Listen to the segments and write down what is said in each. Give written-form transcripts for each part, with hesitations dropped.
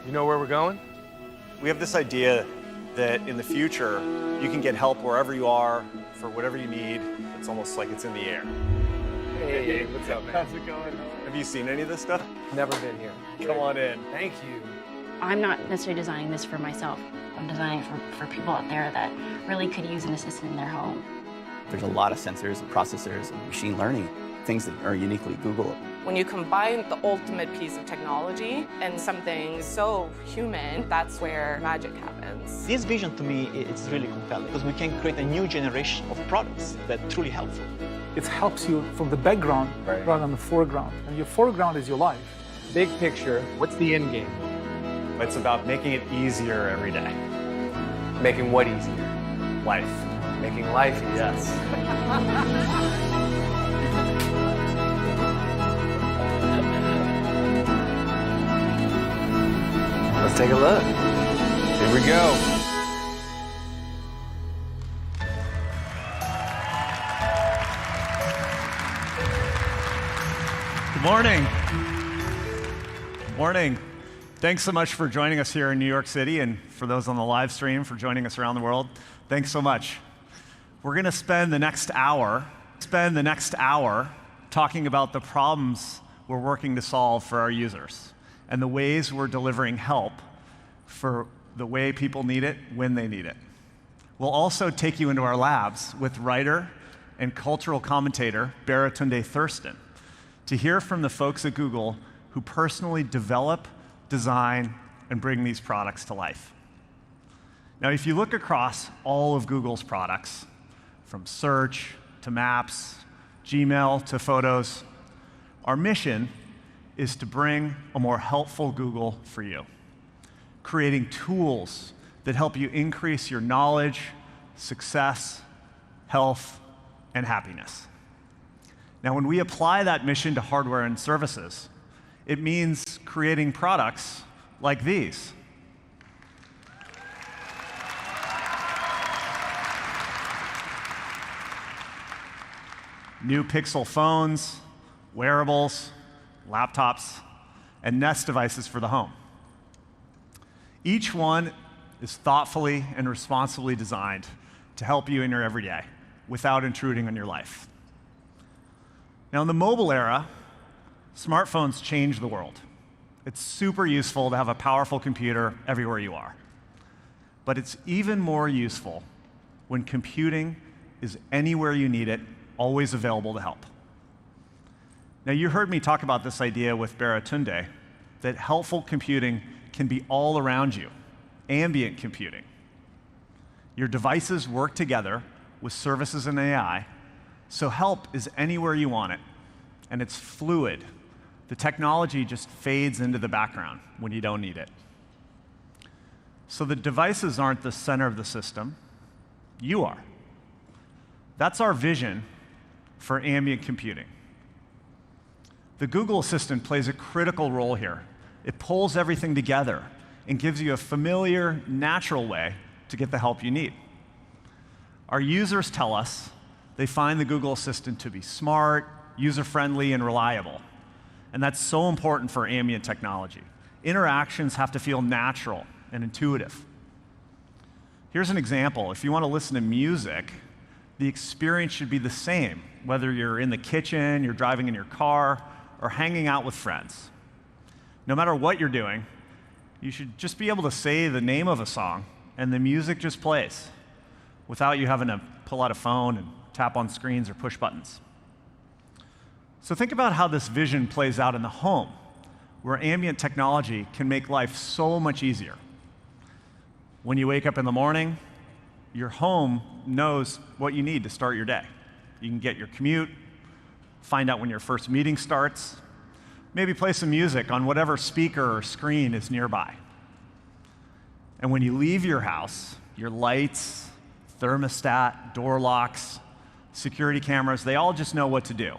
You know where we're going? We have this idea that in the future, you can get help wherever you are for whatever you need. It's almost like it's in the air. Hey, what's up, man? How's it going? Have you seen any of this stuff? Never been here. Come on in. Thank you. I'm not necessarily designing this for myself. I'm designing it for people out there that really could use an assistant in their home. There's a lot of sensors and processors and machine learning, things that are uniquely Google. When you combine the ultimate piece of technology and something so human, that's where magic happens. This vision to me is really compelling because we can create a new generation of products that are truly helpful. It helps you from the background rather than the foreground. And your foreground is your life. Big picture, what's the end game? It's about making it easier every day. Making what easier? Life. Making life easier. Yes. Let's take a look. Here we go. Good morning. Good morning. Thanks so much for joining us here in New York City, and for those on the live stream for joining us around the world. Thanks so much. We're going to spend the next hour talking about the problems we're working to solve for our users and the ways we're delivering help for the way people need it when they need it. We'll also take you into our labs with writer and cultural commentator Baratunde Thurston to hear from the folks at Google who personally develop, design, and bring these products to life. Now, if you look across all of Google's products, from search to maps, Gmail to photos, our mission is to bring a more helpful Google for you, creating tools that help you increase your knowledge, success, health, and happiness. Now, when we apply that mission to hardware and services, it means creating products like these. New Pixel phones, wearables, laptops, and Nest devices for the home. Each one is thoughtfully and responsibly designed to help you in your everyday without intruding on your life. Now, in the mobile era, smartphones change the world. It's super useful to have a powerful computer everywhere you are. But it's even more useful when computing is anywhere you need it, always available to help. Now, you heard me talk about this idea with Baratunde, that helpful computing can be all around you, ambient computing. Your devices work together with services and AI, so help is anywhere you want it, and it's fluid. The technology just fades into the background when you don't need it. So the devices aren't the center of the system, you are. That's our vision for ambient computing. The Google Assistant plays a critical role here. It pulls everything together and gives you a familiar, natural way to get the help you need. Our users tell us they find the Google Assistant to be smart, user-friendly, and reliable. And that's so important for ambient technology. Interactions have to feel natural and intuitive. Here's an example. If you want to listen to music, the experience should be the same, whether you're in the kitchen, you're driving in your car, or hanging out with friends. No matter what you're doing, you should just be able to say the name of a song, and the music just plays, without you having to pull out a phone and tap on screens or push buttons. So think about how this vision plays out in the home, where ambient technology can make life so much easier. When you wake up in the morning, your home knows what you need to start your day. You can get your commute, find out when your first meeting starts, maybe play some music on whatever speaker or screen is nearby. And when you leave your house, your lights, thermostat, door locks, security cameras, they all just know what to do.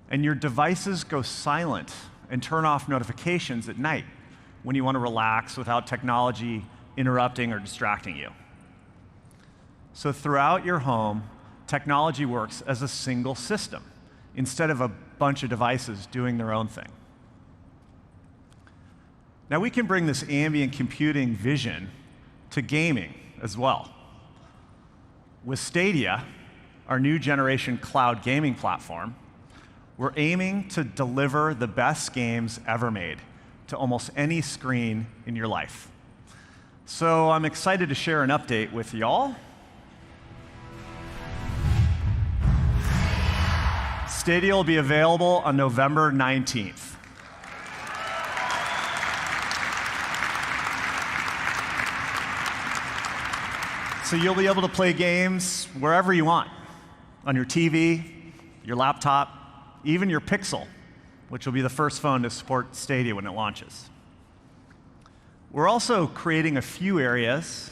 And your devices go silent and turn off notifications at night when you want to relax without technology interrupting or distracting you. So throughout your home, technology works as a single system instead of a bunch of devices doing their own thing. Now we can bring this ambient computing vision to gaming as well. With Stadia, our new generation cloud gaming platform, we're aiming to deliver the best games ever made to almost any screen in your life. So I'm excited to share an update with y'all. Stadia will be available on November 19th. So you'll be able to play games wherever you want, on your TV, your laptop, even your Pixel, which will be the first phone to support Stadia when it launches. We're also creating a few areas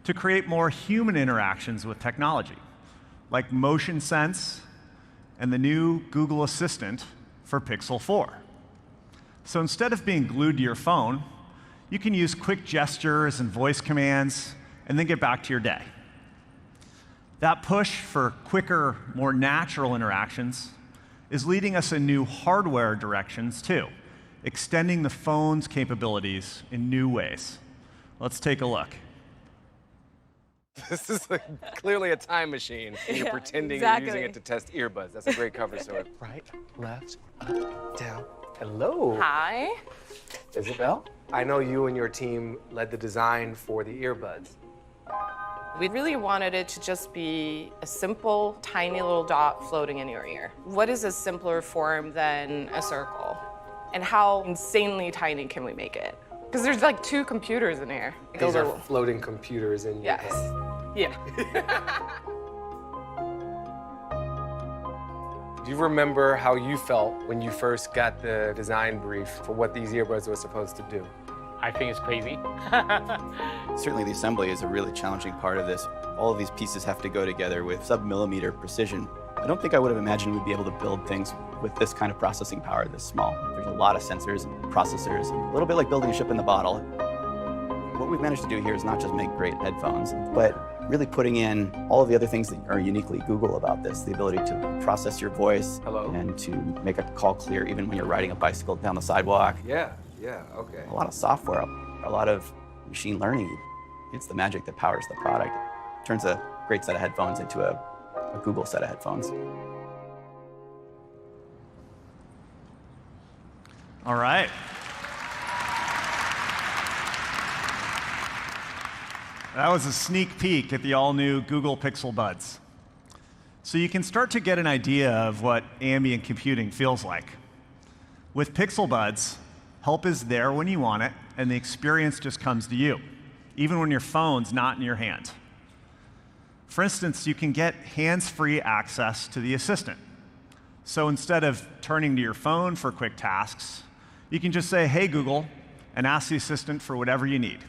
to create more human interactions with technology, like Motion Sense and the new Google Assistant for Pixel 4. So instead of being glued to your phone, you can use quick gestures and voice commands and then get back to your day. That push for quicker, more natural interactions is leading us in new hardware directions too, extending the phone's capabilities in new ways. Let's take a look. This is clearly a time machine. You're Yeah, pretending exactly. you're using it to test earbuds. That's a great cover story. Right, left, up, down. Hello, Hi. Isabel. I know you and your team led the design for the earbuds. We really wanted it to just be a simple, tiny little dot floating in your ear. What is a simpler form than a circle? And how insanely tiny can we make it? Because there's like 2 computers in here. These are floating computers in your Yes. head. Yeah. Do you remember how you felt when you first got the design brief for what these earbuds were supposed to do? I think it's crazy. Certainly the assembly is a really challenging part of this. All of these pieces have to go together with sub-millimeter precision. I don't think I would have imagined we'd be able to build things with this kind of processing power this small. There's a lot of sensors and processors, and a little bit like building a ship in the bottle. What we've managed to do here is not just make great headphones, but really putting in all of the other things that are uniquely Google about this, the ability to process your voice and to make a call clear even when you're riding a bicycle down the sidewalk. Yeah, okay. A lot of software, a lot of machine learning. It's the magic that powers the product. It turns a great set of headphones into a Google set of headphones. All right. That was a sneak peek at the all-new Google Pixel Buds. So you can start to get an idea of what ambient computing feels like. With Pixel Buds, help is there when you want it, and the experience just comes to you, even when your phone's not in your hand. For instance, you can get hands-free access to the assistant. So instead of turning to your phone for quick tasks, you can just say, "Hey, Google," and ask the assistant for whatever you need.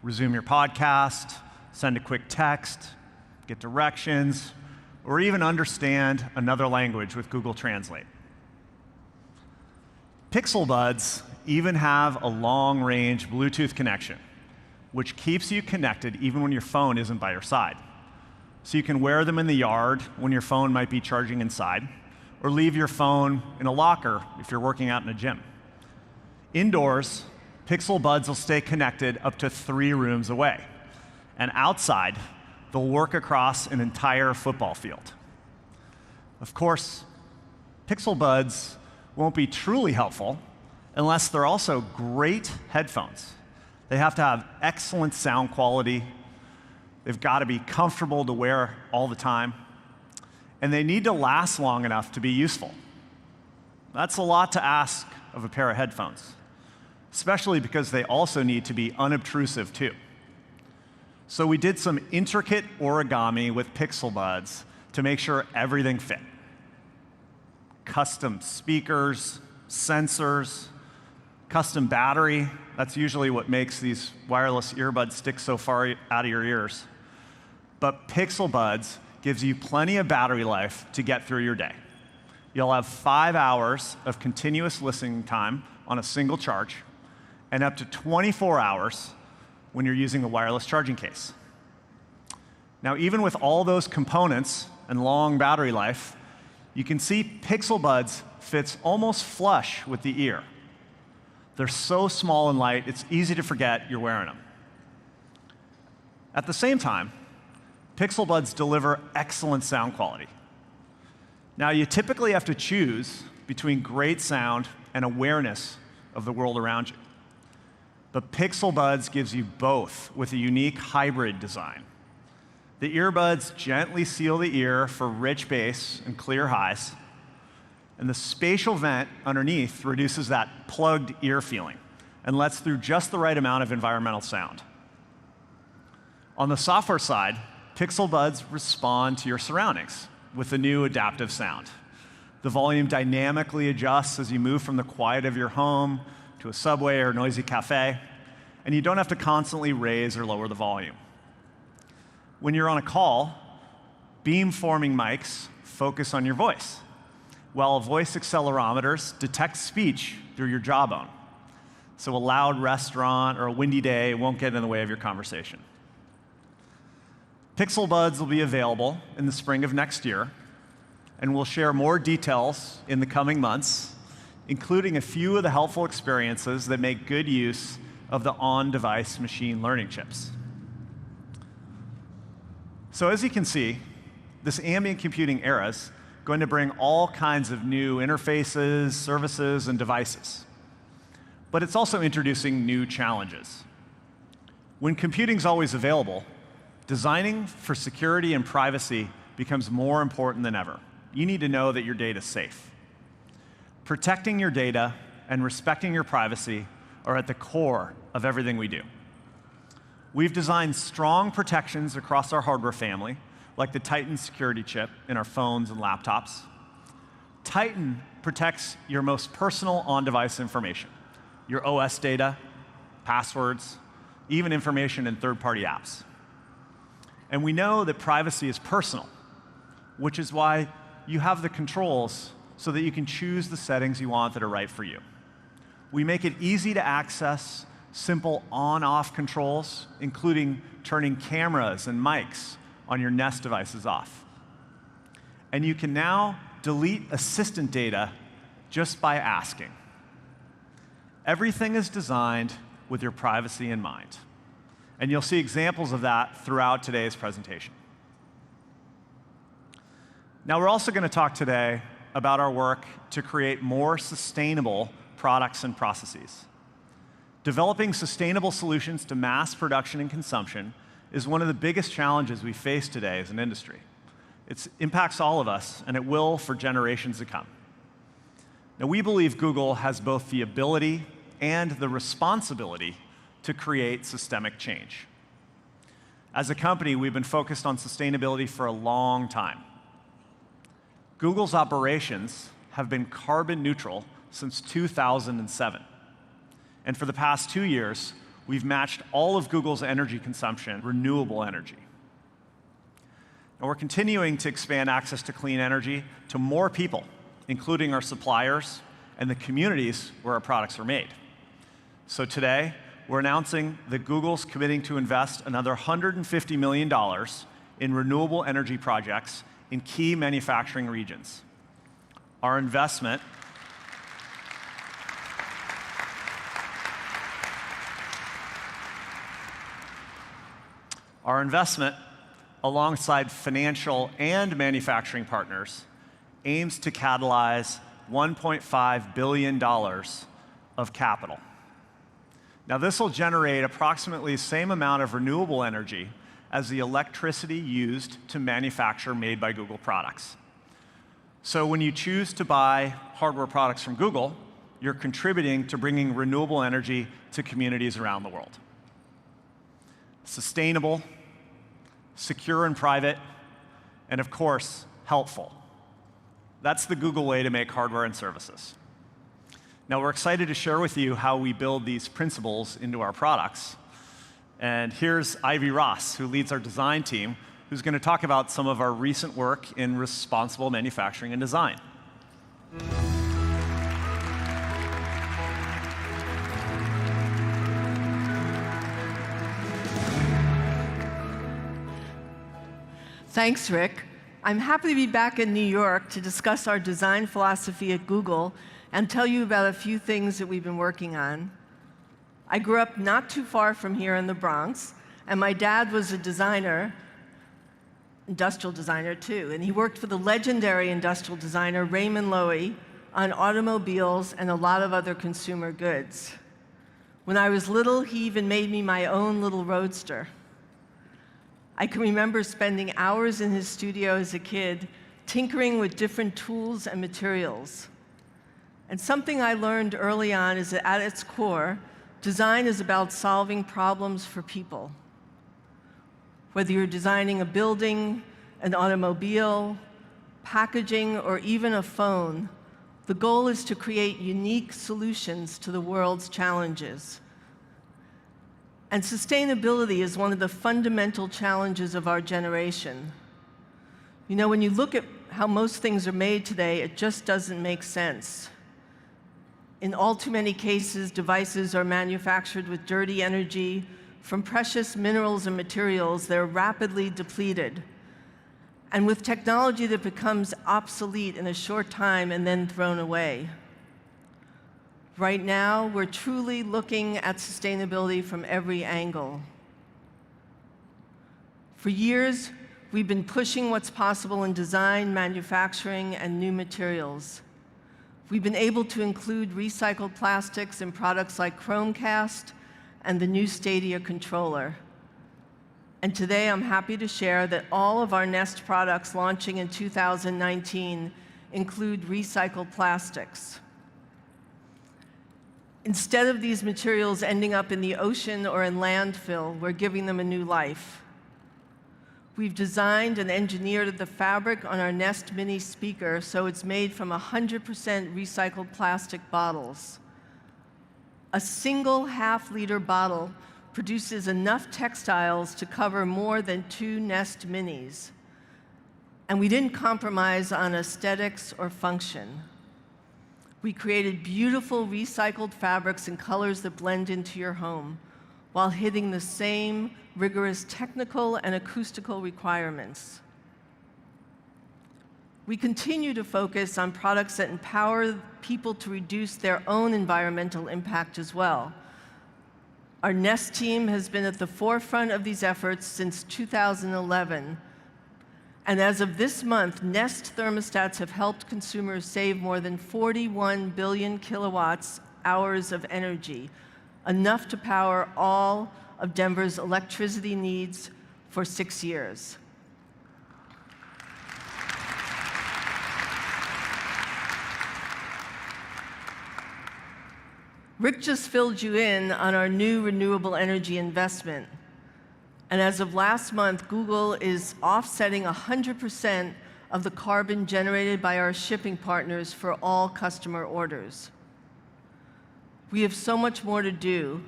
Resume your podcast, send a quick text, get directions, or even understand another language with Google Translate. Pixel Buds even have a long-range Bluetooth connection, which keeps you connected even when your phone isn't by your side. So you can wear them in the yard when your phone might be charging inside, or leave your phone in a locker if you're working out in a gym. Indoors, Pixel Buds will stay connected up to 3 rooms away. And outside, they'll work across an entire football field. Of course, Pixel Buds won't be truly helpful unless they're also great headphones. They have to have excellent sound quality. They've got to be comfortable to wear all the time. And they need to last long enough to be useful. That's a lot to ask of a pair of headphones, especially because they also need to be unobtrusive too. So we did some intricate origami with Pixel Buds to make sure everything fit. Custom speakers, sensors, custom battery. That's usually what makes these wireless earbuds stick so far out of your ears. But Pixel Buds gives you plenty of battery life to get through your day. You'll have 5 hours of continuous listening time on a single charge, and up to 24 hours when you're using a wireless charging case. Now, even with all those components and long battery life, you can see Pixel Buds fits almost flush with the ear. They're so small and light, it's easy to forget you're wearing them. At the same time, Pixel Buds deliver excellent sound quality. Now, you typically have to choose between great sound and awareness of the world around you. But Pixel Buds gives you both with a unique hybrid design. The earbuds gently seal the ear for rich bass and clear highs, and the spatial vent underneath reduces that plugged ear feeling and lets through just the right amount of environmental sound. On the software side, Pixel Buds respond to your surroundings with the new adaptive sound. The volume dynamically adjusts as you move from the quiet of your home to a subway or noisy cafe, and you don't have to constantly raise or lower the volume. When you're on a call, beam-forming mics focus on your voice, while voice accelerometers detect speech through your jawbone. So a loud restaurant or a windy day won't get in the way of your conversation. Pixel Buds will be available in the spring of next year, and we'll share more details in the coming months, including a few of the helpful experiences that make good use of the on-device machine learning chips. So as you can see, this ambient computing era is going to bring all kinds of new interfaces, services, and devices. But it's also introducing new challenges. When computing's always available, designing for security and privacy becomes more important than ever. You need to know that your data is safe. Protecting your data and respecting your privacy are at the core of everything we do. We've designed strong protections across our hardware family, like the Titan security chip in our phones and laptops. Titan protects your most personal on-device information, your OS data, passwords, even information in third-party apps. And we know that privacy is personal, which is why you have the controls so that you can choose the settings you want that are right for you. We make it easy to access simple on-off controls, including turning cameras and mics on your Nest devices off. And you can now delete assistant data just by asking. Everything is designed with your privacy in mind. And you'll see examples of that throughout today's presentation. Now, we're also going to talk today about our work to create more sustainable products and processes. Developing sustainable solutions to mass production and consumption is one of the biggest challenges we face today as an industry. It impacts all of us, and it will for generations to come. Now, we believe Google has both the ability and the responsibility to create systemic change. As a company, we've been focused on sustainability for a long time. Google's operations have been carbon neutral since 2007. And for the past 2 years, we've matched all of Google's energy consumption with renewable energy. And we're continuing to expand access to clean energy to more people, including our suppliers and the communities where our products are made. So today, we're announcing that Google's committing to invest another $150 million in renewable energy projects in key manufacturing regions. Our investment alongside financial and manufacturing partners, aims to catalyze $1.5 billion of capital. Now, this will generate approximately the same amount of renewable energy as the electricity used to manufacture Made by Google products. So when you choose to buy hardware products from Google, you're contributing to bringing renewable energy to communities around the world. Sustainable, secure and private, and of course, helpful. That's the Google way to make hardware and services. Now, we're excited to share with you how we build these principles into our products. And here's Ivy Ross, who leads our design team, who's going to talk about some of our recent work in responsible manufacturing and design. Thanks, Rick. I'm happy to be back in New York to discuss our design philosophy at Google and tell you about a few things that we've been working on. I grew up not too far from here in the Bronx, and my dad was a designer, industrial designer too, and he worked for the legendary industrial designer Raymond Loewy on automobiles and a lot of other consumer goods. When I was little, he even made me my own little roadster. I can remember spending hours in his studio as a kid, tinkering with different tools and materials. And something I learned early on is that at its core, design is about solving problems for people. Whether you're designing a building, an automobile, packaging, or even a phone, the goal is to create unique solutions to the world's challenges. And sustainability is one of the fundamental challenges of our generation. You know, when you look at how most things are made today, it just doesn't make sense. In all too many cases, devices are manufactured with dirty energy from precious minerals and materials that are rapidly depleted, and with technology that becomes obsolete in a short time and then thrown away. Right now, we're truly looking at sustainability from every angle. For years, we've been pushing what's possible in design, manufacturing, and new materials. We've been able to include recycled plastics in products like Chromecast and the new Stadia controller. And today, I'm happy to share that all of our Nest products launching in 2019 include recycled plastics. Instead of these materials ending up in the ocean or in landfill, we're giving them a new life. We've designed and engineered the fabric on our Nest Mini speaker so it's made from 100% recycled plastic bottles. A single half-liter bottle produces enough textiles to cover more than 2 Nest Minis. And we didn't compromise on aesthetics or function. We created beautiful recycled fabrics in colors that blend into your home, while hitting the same rigorous technical and acoustical requirements. We continue to focus on products that empower people to reduce their own environmental impact as well. Our Nest team has been at the forefront of these efforts since 2011. And as of this month, Nest thermostats have helped consumers save more than 41 billion kilowatts hours of energy, enough to power all of Denver's electricity needs for 6 years. Rick just filled you in on our new renewable energy investment. And as of last month, Google is offsetting 100% of the carbon generated by our shipping partners for all customer orders. We have so much more to do,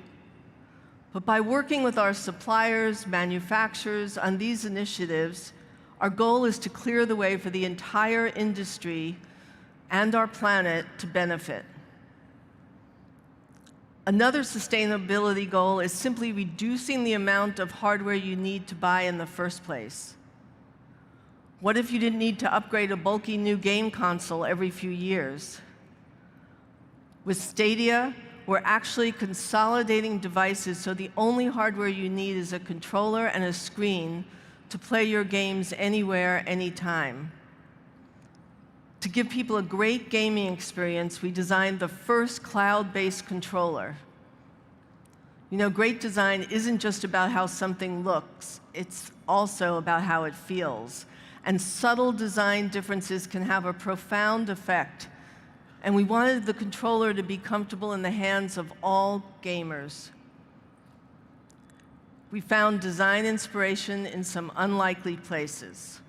but by working with our suppliers, manufacturers on these initiatives, our goal is to clear the way for the entire industry and our planet to benefit. Another sustainability goal is simply reducing the amount of hardware you need to buy in the first place. What if you didn't need to upgrade a bulky new game console every few years? With Stadia, we're actually consolidating devices so the only hardware you need is a controller and a screen to play your games anywhere, anytime. To give people a great gaming experience, we designed the first cloud-based controller. You know, great design isn't just about how something looks, it's also about how it feels. And subtle design differences can have a profound effect. And we wanted the controller to be comfortable in the hands of all gamers. We found design inspiration in some unlikely places.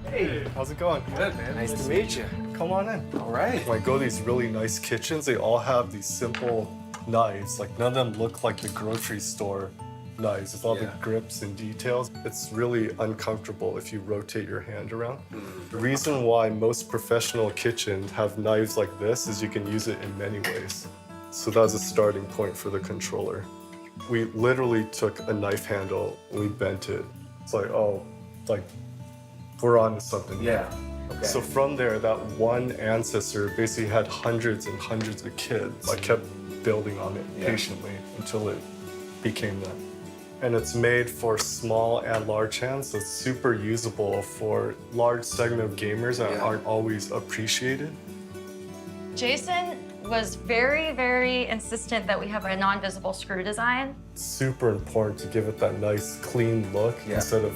Hey, how's it going? Good, man. Nice to meet you. Come on in. All right. When I go to these really nice kitchens, they all have these simple knives. Like, none of them look like the grocery store knives with all the grips and details. It's really uncomfortable if you rotate your hand around. The reason why most professional kitchens have knives like this is you can use it in many ways. So that was a starting point for the controller. We literally took a knife handle and we bent it It's like, oh, like, we're on to something. Yeah. Okay. So from there, that one ancestor basically had hundreds and hundreds of kids. I kept building on it patiently until it became that. And it's made for small and large hands, so it's super usable for large segment of gamers that aren't always appreciated. Jason was very, very insistent that we have a non-visible screw design. It's super important to give it that nice, clean look instead of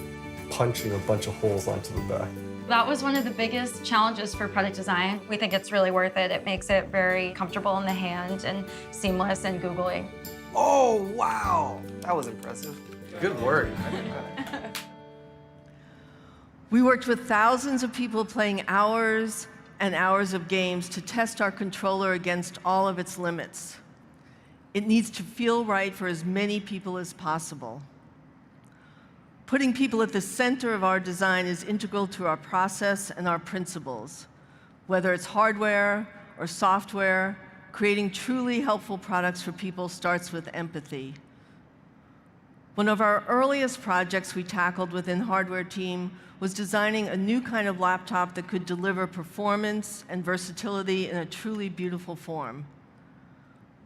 punching a bunch of holes onto the back. That was one of the biggest challenges for product design. We think it's really worth it. It makes it very comfortable in the hand and seamless and googly. Oh, wow. That was impressive. Good work. We worked with thousands of people playing hours and hours of games to test our controller against all of its limits. It needs to feel right for as many people as possible. Putting people at the center of our design is integral to our process and our principles. Whether it's hardware or software, creating truly helpful products for people starts with empathy. One of our earliest projects we tackled within Hardware Team was designing a new kind of laptop that could deliver performance and versatility in a truly beautiful form.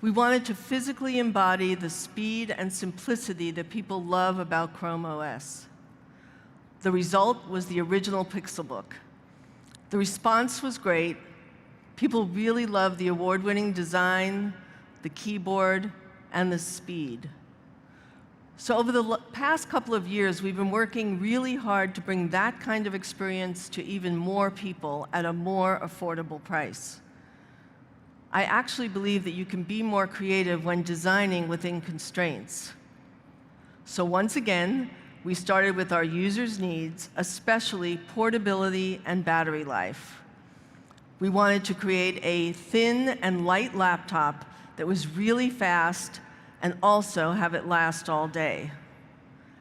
We wanted to physically embody the speed and simplicity that people love about Chrome OS. The result was the original Pixelbook. The response was great. People really loved the award-winning design, the keyboard, and the speed. So over the past couple of years, we've been working really hard to bring that kind of experience to even more people at a more affordable price. I actually believe that you can be more creative when designing within constraints. So once again, we started with our users' needs, especially portability and battery life. We wanted to create a thin and light laptop that was really fast and also have it last all day.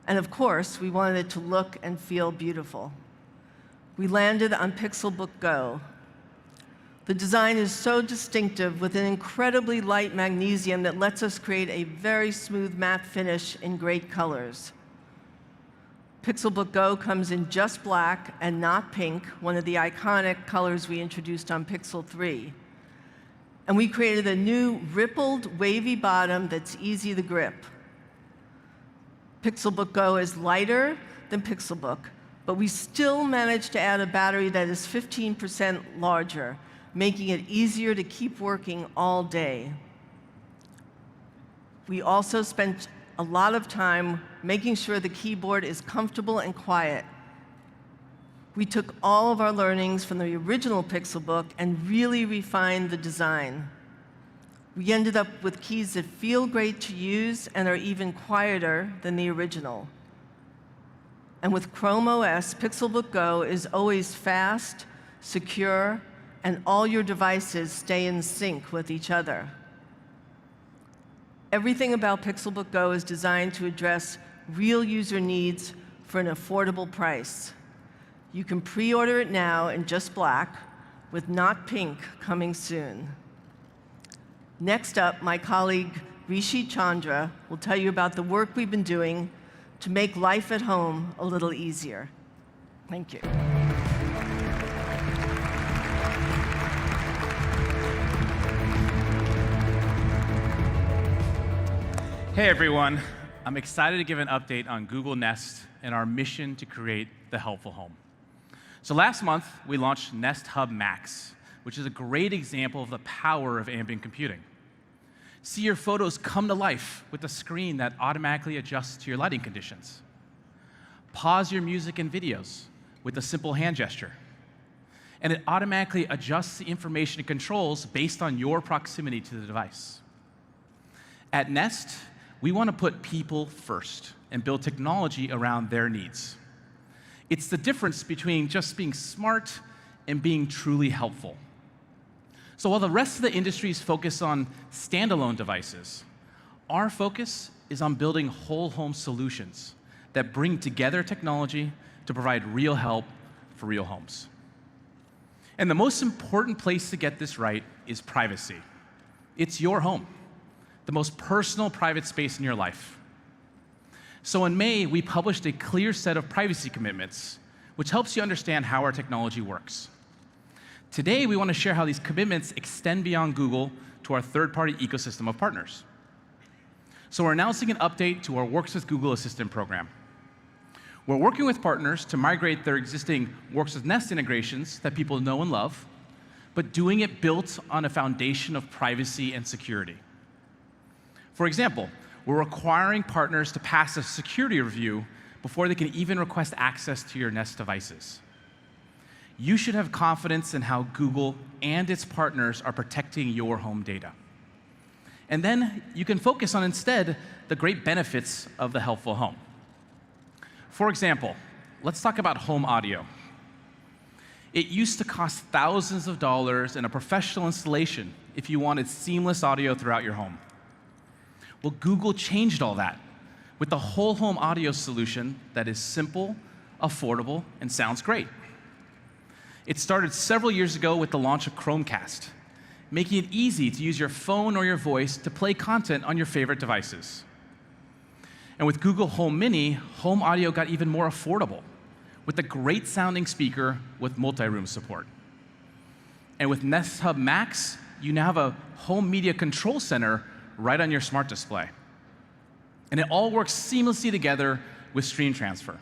And of course, we wanted it to look and feel beautiful. We landed on Pixelbook Go. The design is so distinctive with an incredibly light magnesium that lets us create a very smooth matte finish in great colors. Pixelbook Go comes in just black and not pink, one of the iconic colors we introduced on Pixel 3. And we created a new rippled, wavy bottom that's easy to grip. Pixelbook Go is lighter than Pixelbook, but we still managed to add a battery that is 15% larger, making it easier to keep working all day. We also spent a lot of time making sure the keyboard is comfortable and quiet. We took all of our learnings from the original Pixelbook and really refined the design. We ended up with keys that feel great to use and are even quieter than the original. And with Chrome OS, Pixelbook Go is always fast, secure, and all your devices stay in sync with each other. Everything about Pixelbook Go is designed to address real user needs for an affordable price. You can pre-order it now in just black, with not pink coming soon. Next up, my colleague Rishi Chandra will tell you about the work we've been doing to make life at home a little easier. Thank you. Hey everyone, I'm excited to give an update on Google Nest and our mission to create the helpful home. So last month, we launched Nest Hub Max, which is a great example of the power of ambient computing. See your photos come to life with a screen that automatically adjusts to your lighting conditions. Pause your music and videos with a simple hand gesture. And it automatically adjusts the information it controls based on your proximity to the device. At Nest, we want to put people first and build technology around their needs. It's the difference between just being smart and being truly helpful. So while the rest of the industry is focused on standalone devices, our focus is on building whole home solutions that bring together technology to provide real help for real homes. And the most important place to get this right is privacy. It's your home, the most personal private space in your life. So in May, we published a clear set of privacy commitments, which helps you understand how our technology works. Today, we want to share how these commitments extend beyond Google to our third-party ecosystem of partners. So we're announcing an update to our Works with Google Assistant program. We're working with partners to migrate their existing Works with Nest integrations that people know and love, but doing it built on a foundation of privacy and security. For example, we're requiring partners to pass a security review before they can even request access to your Nest devices. You should have confidence in how Google and its partners are protecting your home data. And then you can focus on instead the great benefits of the helpful home. For example, let's talk about home audio. It used to cost thousands of dollars in a professional installation if you wanted seamless audio throughout your home. Well, Google changed all that with the whole home audio solution that is simple, affordable, and sounds great. It started several years ago with the launch of Chromecast, making it easy to use your phone or your voice to play content on your favorite devices. And with Google Home Mini, home audio got even more affordable with a great sounding speaker with multi-room support. And with Nest Hub Max, you now have a home media control center right on your smart display. And it all works seamlessly together with Stream Transfer,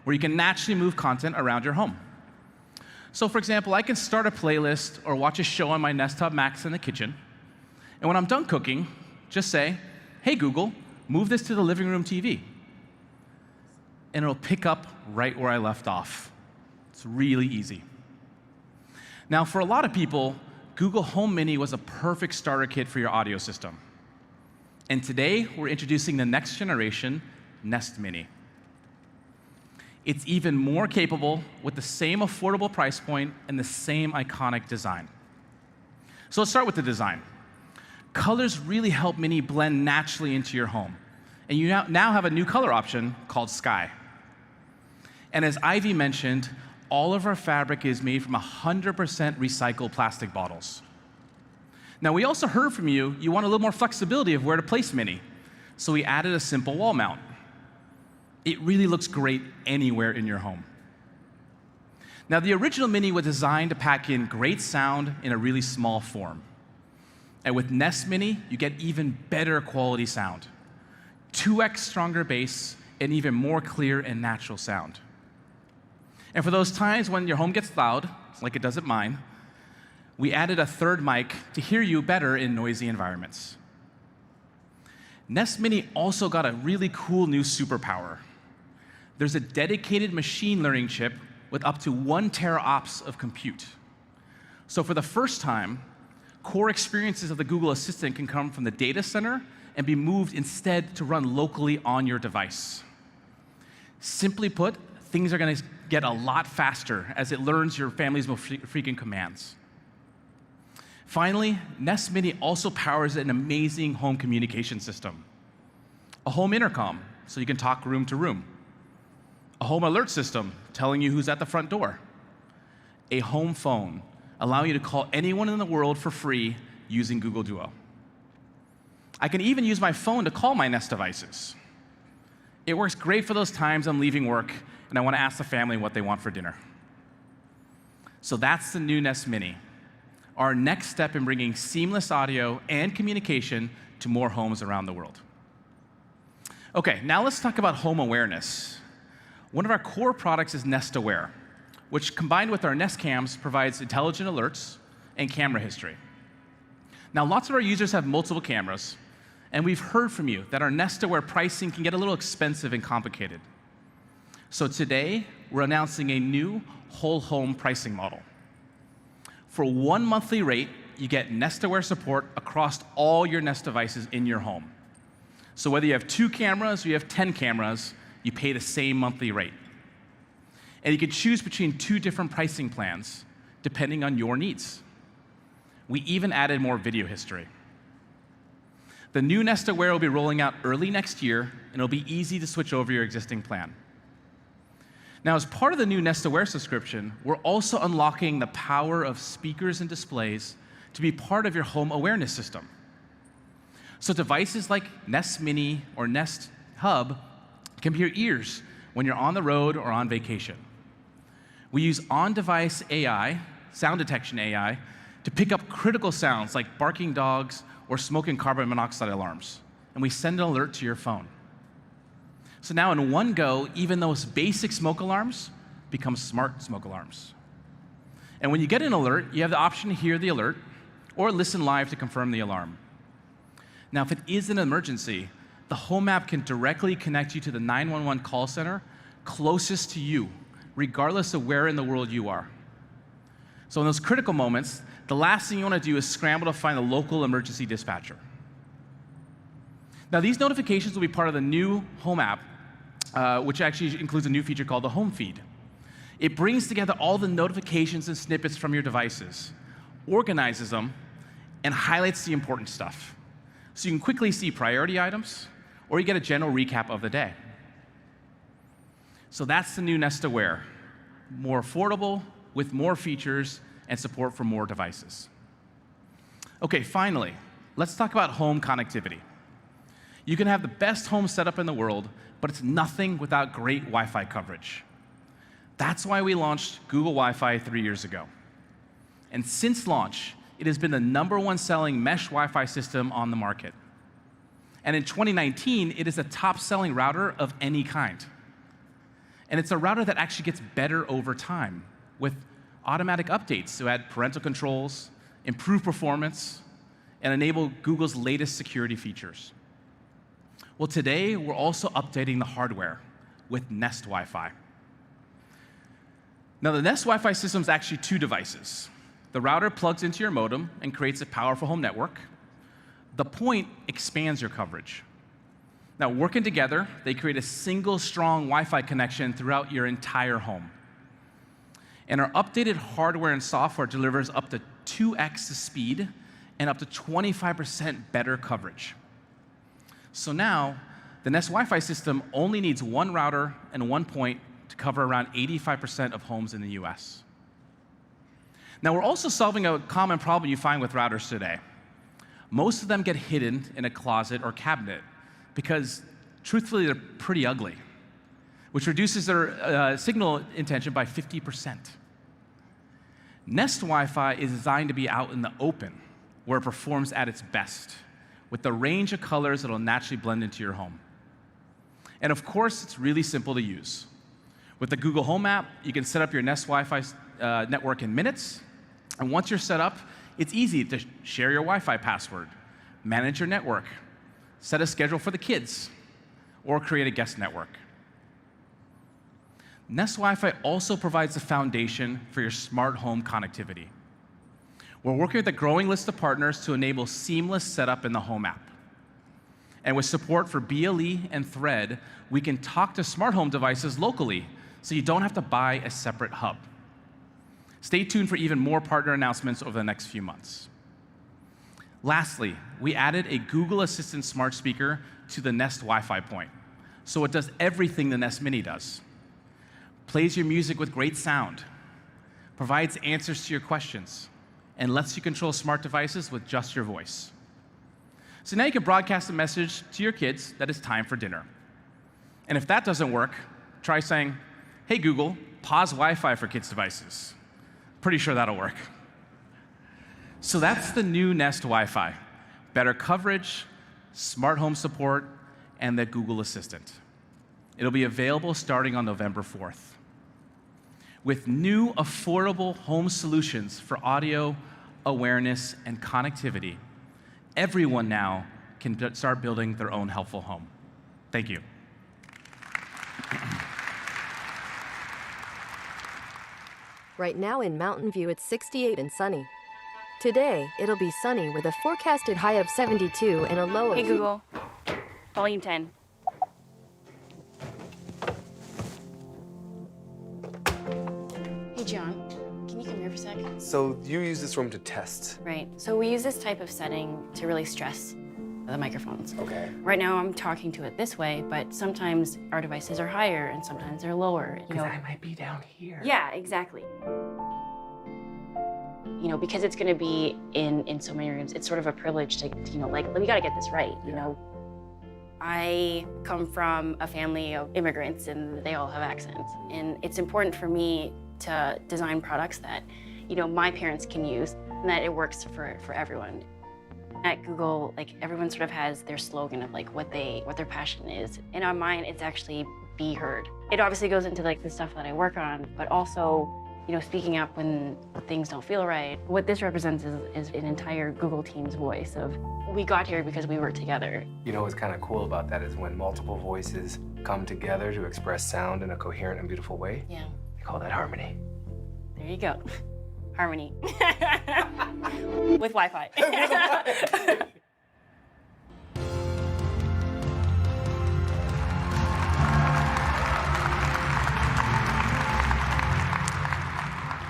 where you can naturally move content around your home. So for example, I can start a playlist or watch a show on my Nest Hub Max in the kitchen. And when I'm done cooking, just say, "Hey Google, move this to the living room TV." And it'll pick up right where I left off. It's really easy. Now, for a lot of people, Google Home Mini was a perfect starter kit for your audio system. And today, we're introducing the next generation, Nest Mini. It's even more capable with the same affordable price point and the same iconic design. So let's start with the design. Colors really help Mini blend naturally into your home. And you now have a new color option called Sky. And as Ivy mentioned, all of our fabric is made from 100% recycled plastic bottles. Now, we also heard from you, you want a little more flexibility of where to place Mini. So we added a simple wall mount. It really looks great anywhere in your home. Now, the original Mini was designed to pack in great sound in a really small form. And with Nest Mini, you get even better quality sound. 2x stronger bass, and even more clear and natural sound. And for those times when your home gets loud, like it does at mine, we added a third mic to hear you better in noisy environments. Nest Mini also got a really cool new superpower. There's a dedicated machine learning chip with up to 1 teraops of compute. So for the first time, core experiences of the Google Assistant can come from the data center and be moved instead to run locally on your device. Simply put, things are going to get a lot faster as it learns your family's most frequent commands. Finally, Nest Mini also powers an amazing home communication system. A home intercom, so you can talk room to room. A home alert system, telling you who's at the front door. A home phone, allowing you to call anyone in the world for free using Google Duo. I can even use my phone to call my Nest devices. It works great for those times I'm leaving work and I want to ask the family what they want for dinner. So that's the new Nest Mini, our next step in bringing seamless audio and communication to more homes around the world. Okay, now let's talk about home awareness. One of our core products is Nest Aware, which combined with our Nest Cams provides intelligent alerts and camera history. Now, lots of our users have multiple cameras, and we've heard from you that our Nest Aware pricing can get a little expensive and complicated. So today, we're announcing a new whole home pricing model. For 1 monthly rate, you get Nest Aware support across all your Nest devices in your home. So whether you have 2 cameras or you have 10 cameras, you pay the same monthly rate. And you can choose between 2 different pricing plans, depending on your needs. We even added more video history. The new Nest Aware will be rolling out early next year, and it'll be easy to switch over your existing plan. Now, as part of the new Nest Aware subscription, we're also unlocking the power of speakers and displays to be part of your home awareness system. So devices like Nest Mini or Nest Hub It can be your ears when you're on the road or on vacation. We use on-device AI, sound detection AI, to pick up critical sounds like barking dogs or smoke and carbon monoxide alarms, and we send an alert to your phone. So now in one go, even those basic smoke alarms become smart smoke alarms. And when you get an alert, you have the option to hear the alert or listen live to confirm the alarm. Now, if it is an emergency, the Home app can directly connect you to the 911 call center closest to you, regardless of where in the world you are. So in those critical moments, the last thing you want to do is scramble to find a local emergency dispatcher. Now, these notifications will be part of the new Home app, which actually includes a new feature called the Home Feed. It brings together all the notifications and snippets from your devices, organizes them, and highlights the important stuff. So you can quickly see priority items, or you get a general recap of the day. So that's the new Nest Aware. More affordable, with more features, and support for more devices. Okay, finally, let's talk about home connectivity. You can have the best home setup in the world, but it's nothing without great Wi-Fi coverage. That's why we launched Google Wi-Fi 3 years ago. And since launch, it has been the #1 selling mesh Wi-Fi system on the market. And in 2019, it is a top-selling router of any kind. And it's a router that actually gets better over time with automatic updates to add parental controls, improve performance, and enable Google's latest security features. Well, today, we're also updating the hardware with Nest Wi-Fi. Now, the Nest Wi-Fi system is actually 2 devices. The router plugs into your modem and creates a powerful home network. The Point expands your coverage. Now, working together, they create a single strong Wi-Fi connection throughout your entire home. And our updated hardware and software delivers up to 2x the speed and up to 25% better coverage. So now, the Nest Wi-Fi system only needs 1 router and 1 point to cover around 85% of homes in the US. Now, we're also solving a common problem you find with routers today. Most of them get hidden in a closet or cabinet because, truthfully, they're pretty ugly, which reduces their signal intention by 50%. Nest Wi-Fi is designed to be out in the open, where it performs at its best, with the range of colors that will naturally blend into your home. And of course, it's really simple to use. With the Google Home app, you can set up your Nest Wi-Fi network in minutes. And once you're set up, it's easy to share your Wi-Fi password, manage your network, set a schedule for the kids, or create a guest network. Nest Wi-Fi also provides the foundation for your smart home connectivity. We're working with a growing list of partners to enable seamless setup in the Home app. And with support for BLE and Thread, we can talk to smart home devices locally, so you don't have to buy a separate hub. Stay tuned for even more partner announcements over the next few months. Lastly, we added a Google Assistant smart speaker to the Nest Wi-Fi Point, so it does everything the Nest Mini does. Plays your music with great sound, provides answers to your questions, and lets you control smart devices with just your voice. So now you can broadcast a message to your kids that it's time for dinner. And if that doesn't work, try saying, "Hey Google, pause Wi-Fi for kids' devices." Pretty sure that'll work. So that's the new Nest Wi-Fi. Better coverage, smart home support, and the Google Assistant. It'll be available starting on November 4th. With new affordable home solutions for audio, awareness, and connectivity, everyone now can start building their own helpful home. Thank you. Right now in Mountain View, it's 68 and sunny. Today, it'll be sunny with a forecasted high of 72 and a low of... Hey Google, volume 10. Hey John, can you come here for a sec? So you use this room to test. Right, so we use this type of setting to really stress the microphones. Okay. Right now I'm talking to it this way, but sometimes our devices are higher and sometimes they're lower. Because I might be down here. Yeah, exactly. You know, because it's gonna be in so many rooms, it's sort of a privilege to, you know, like, we gotta get this right, you know? I come from a family of immigrants and they all have accents. And it's important for me to design products that, my parents can use and that it works for everyone. At Google, everyone sort of has their slogan of what their passion is. And on mine, it's actually be heard. It obviously goes into the stuff that I work on, but also speaking up when things don't feel right. What this represents is an entire Google team's voice of, we got here because we worked together. What's kind of cool about that is when multiple voices come together to express sound in a coherent and beautiful way. Yeah. They call that harmony. There you go. Harmony. With Wi-Fi.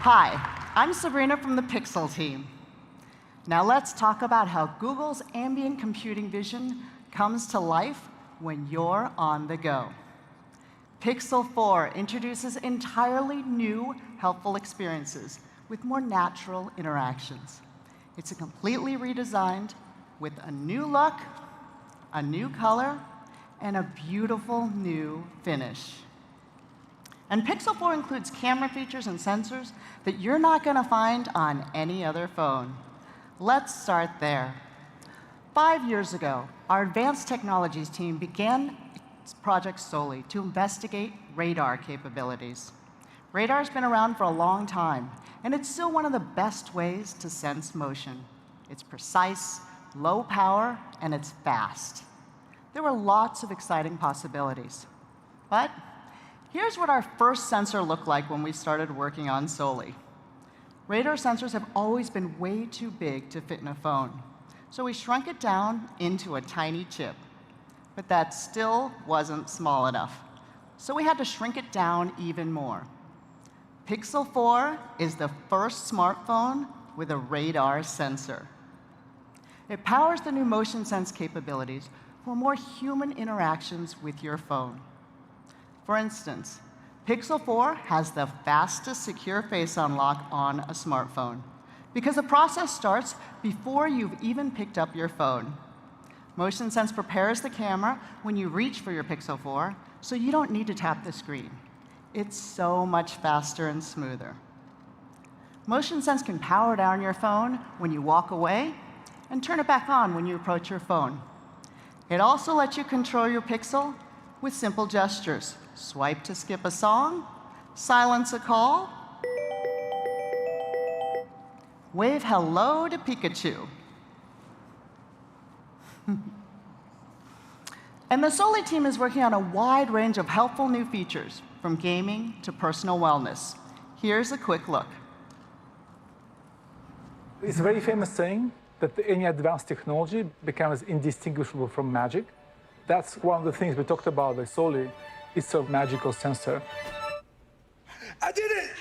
Hi, I'm Sabrina from the Pixel team. Now let's talk about how Google's ambient computing vision comes to life when you're on the go. Pixel 4 introduces entirely new helpful experiences with more natural interactions. It's completely redesigned with a new look, a new color, and a beautiful new finish. And Pixel 4 includes camera features and sensors that you're not going to find on any other phone. Let's start there. 5 years ago, our advanced technologies team began Project Soli to investigate radar capabilities. Radar's been around for a long time, and it's still one of the best ways to sense motion. It's precise, low power, and it's fast. There were lots of exciting possibilities. But here's what our first sensor looked like when we started working on Soli. Radar sensors have always been way too big to fit in a phone, so we shrunk it down into a tiny chip. But that still wasn't small enough, so we had to shrink it down even more. Pixel 4 is the first smartphone with a radar sensor. It powers the new motion sense capabilities for more human interactions with your phone. For instance, Pixel 4 has the fastest secure face unlock on a smartphone because the process starts before you've even picked up your phone. Motion Sense prepares the camera when you reach for your Pixel 4, so you don't need to tap the screen. It's so much faster and smoother. Motion Sense can power down your phone when you walk away and turn it back on when you approach your phone. It also lets you control your Pixel with simple gestures. Swipe to skip a song, silence a call, wave hello to Pikachu. And the Soli team is working on a wide range of helpful new features, from gaming to personal wellness. Here's a quick look. It's a very famous saying that any advanced technology becomes indistinguishable from magic. That's one of the things we talked about with Soli. It's a magical sensor. I did it!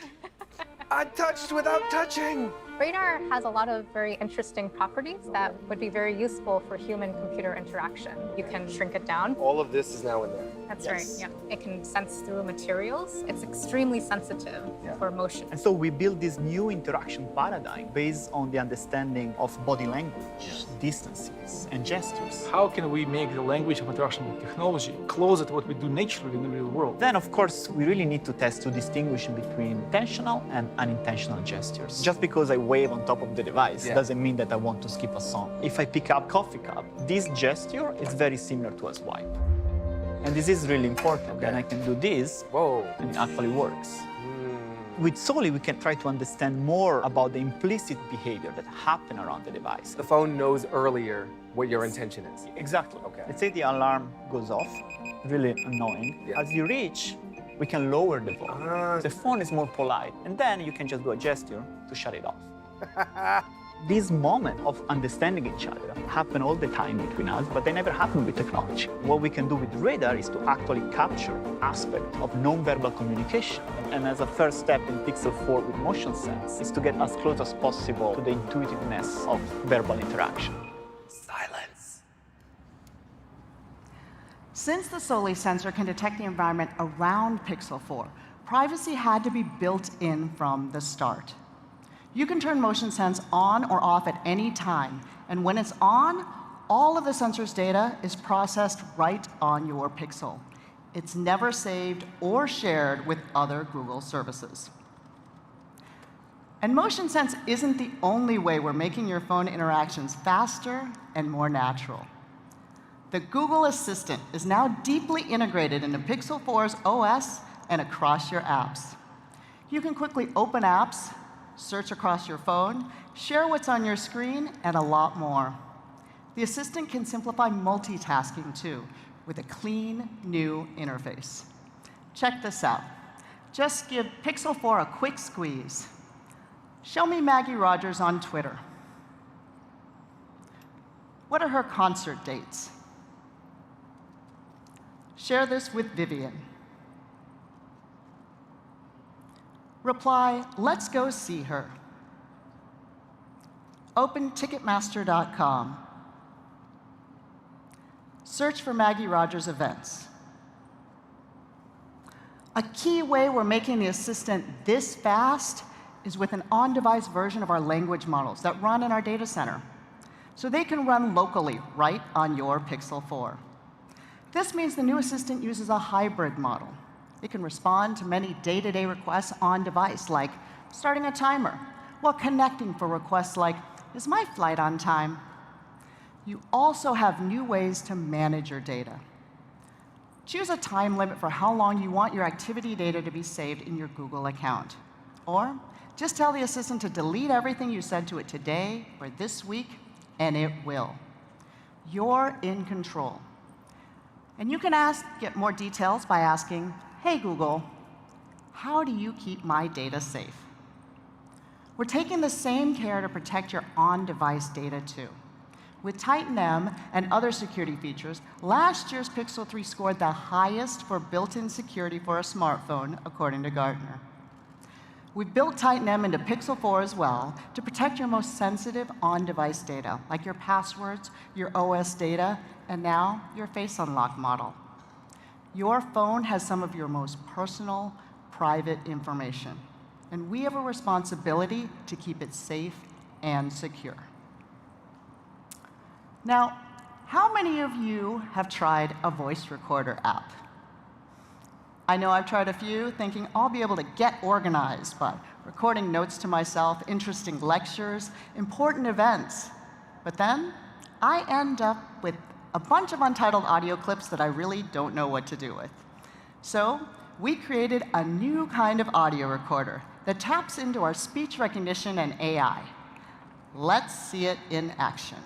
I touched without touching! Radar has a lot of very interesting properties that would be very useful for human-computer interaction. You can shrink it down. All of this is now in there. That's right, yeah. It can sense through materials. It's extremely sensitive for motion. And so we built this new interaction paradigm based on the understanding of body language, distances, and gestures. How can we make the language of interaction with technology closer to what we do naturally in the real world? Then, of course, we really need to test to distinguish between intentional and unintentional gestures. Just because I wave on top of the device doesn't mean that I want to skip a song. If I pick up coffee cup, this gesture is very similar to a swipe. And this is really important. Then I can do this, and it actually works. With Soli, we can try to understand more about the implicit behavior that happen around the device. The phone knows earlier what your intention is. Exactly. Okay. Let's say the alarm goes off, really annoying. As you reach, we can lower the volume. The phone is more polite, and then you can just do a gesture to shut it off. This moment of understanding each other happen all the time between us, but they never happen with technology. What we can do with radar is to actually capture aspects of non-verbal communication. And as a first step in Pixel 4 with Motion Sense is to get as close as possible to the intuitiveness of verbal interaction. Silence. Since the Soli sensor can detect the environment around Pixel 4, privacy had to be built in from the start. You can turn Motion Sense on or off at any time, and when it's on, all of the sensor's data is processed right on your Pixel. It's never saved or shared with other Google services. And Motion Sense isn't the only way we're making your phone interactions faster and more natural. The Google Assistant is now deeply integrated into Pixel 4's OS and across your apps. You can quickly open apps, search across your phone, share what's on your screen, and a lot more. The Assistant can simplify multitasking, too, with a clean, new interface. Check this out. Just give Pixel 4 a quick squeeze. Show me Maggie Rogers on Twitter. What are her concert dates? Share this with Vivian. Reply, let's go see her. Open Ticketmaster.com. Search for Maggie Rogers events. A key way we're making the Assistant this fast is with an on-device version of our language models that run in our data center. So they can run locally right on your Pixel 4. This means the new Assistant uses a hybrid model. It can respond to many day-to-day requests on device, like starting a timer, while connecting for requests like, is my flight on time? You also have new ways to manage your data. Choose a time limit for how long you want your activity data to be saved in your Google account. Or just tell the Assistant to delete everything you said to it today or this week, and it will. You're in control. And you can get more details by asking, hey, Google, how do you keep my data safe? We're taking the same care to protect your on-device data, too. With Titan M and other security features, last year's Pixel 3 scored the highest for built-in security for a smartphone, according to Gartner. We've built Titan M into Pixel 4 as well to protect your most sensitive on-device data, like your passwords, your OS data, and now your Face Unlock model. Your phone has some of your most personal, private information, and we have a responsibility to keep it safe and secure. Now, how many of you have tried a voice recorder app? I know I've tried a few, thinking I'll be able to get organized by recording notes to myself, interesting lectures, important events. But then I end up with a bunch of untitled audio clips that I really don't know what to do with. So we created a new kind of audio recorder that taps into our speech recognition and AI. Let's see it in action.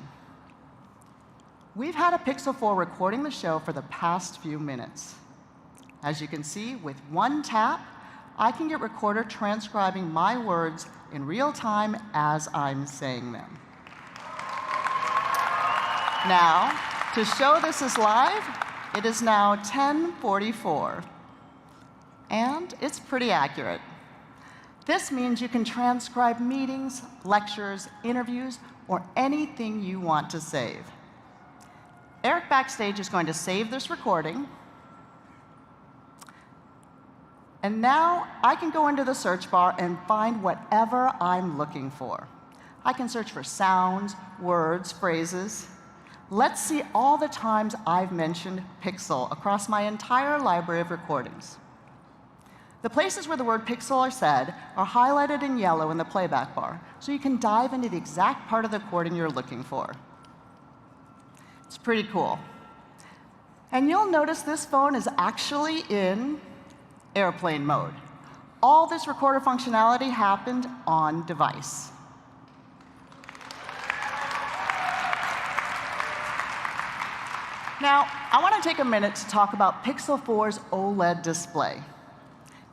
We've had a Pixel 4 recording the show for the past few minutes. As you can see, with one tap, I can get Recorder transcribing my words in real time as I'm saying them. Now, to show this is live, it is now 10:44. And it's pretty accurate. This means you can transcribe meetings, lectures, interviews, or anything you want to save. Eric backstage is going to save this recording. And now I can go into the search bar and find whatever I'm looking for. I can search for sounds, words, phrases. Let's see all the times I've mentioned Pixel across my entire library of recordings. The places where the word Pixel are said are highlighted in yellow in the playback bar, so you can dive into the exact part of the recording you're looking for. It's pretty cool. And you'll notice this phone is actually in airplane mode. All this recorder functionality happened on device. Now, I want to take a minute to talk about Pixel 4's OLED display.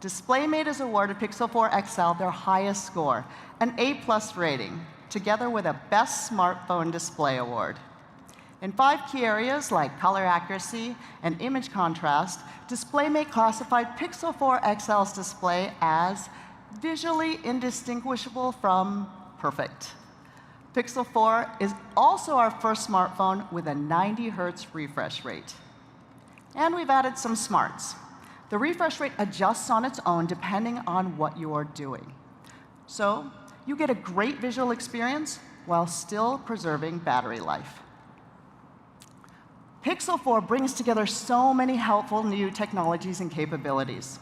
DisplayMate has awarded Pixel 4 XL their highest score, an A+ rating, together with a Best Smartphone Display award. In 5 key areas like color accuracy and image contrast, DisplayMate classified Pixel 4 XL's display as visually indistinguishable from perfect. Pixel 4 is also our first smartphone with a 90 Hz refresh rate. And we've added some smarts. The refresh rate adjusts on its own depending on what you're doing. So you get a great visual experience while still preserving battery life. Pixel 4 brings together so many helpful new technologies and capabilities.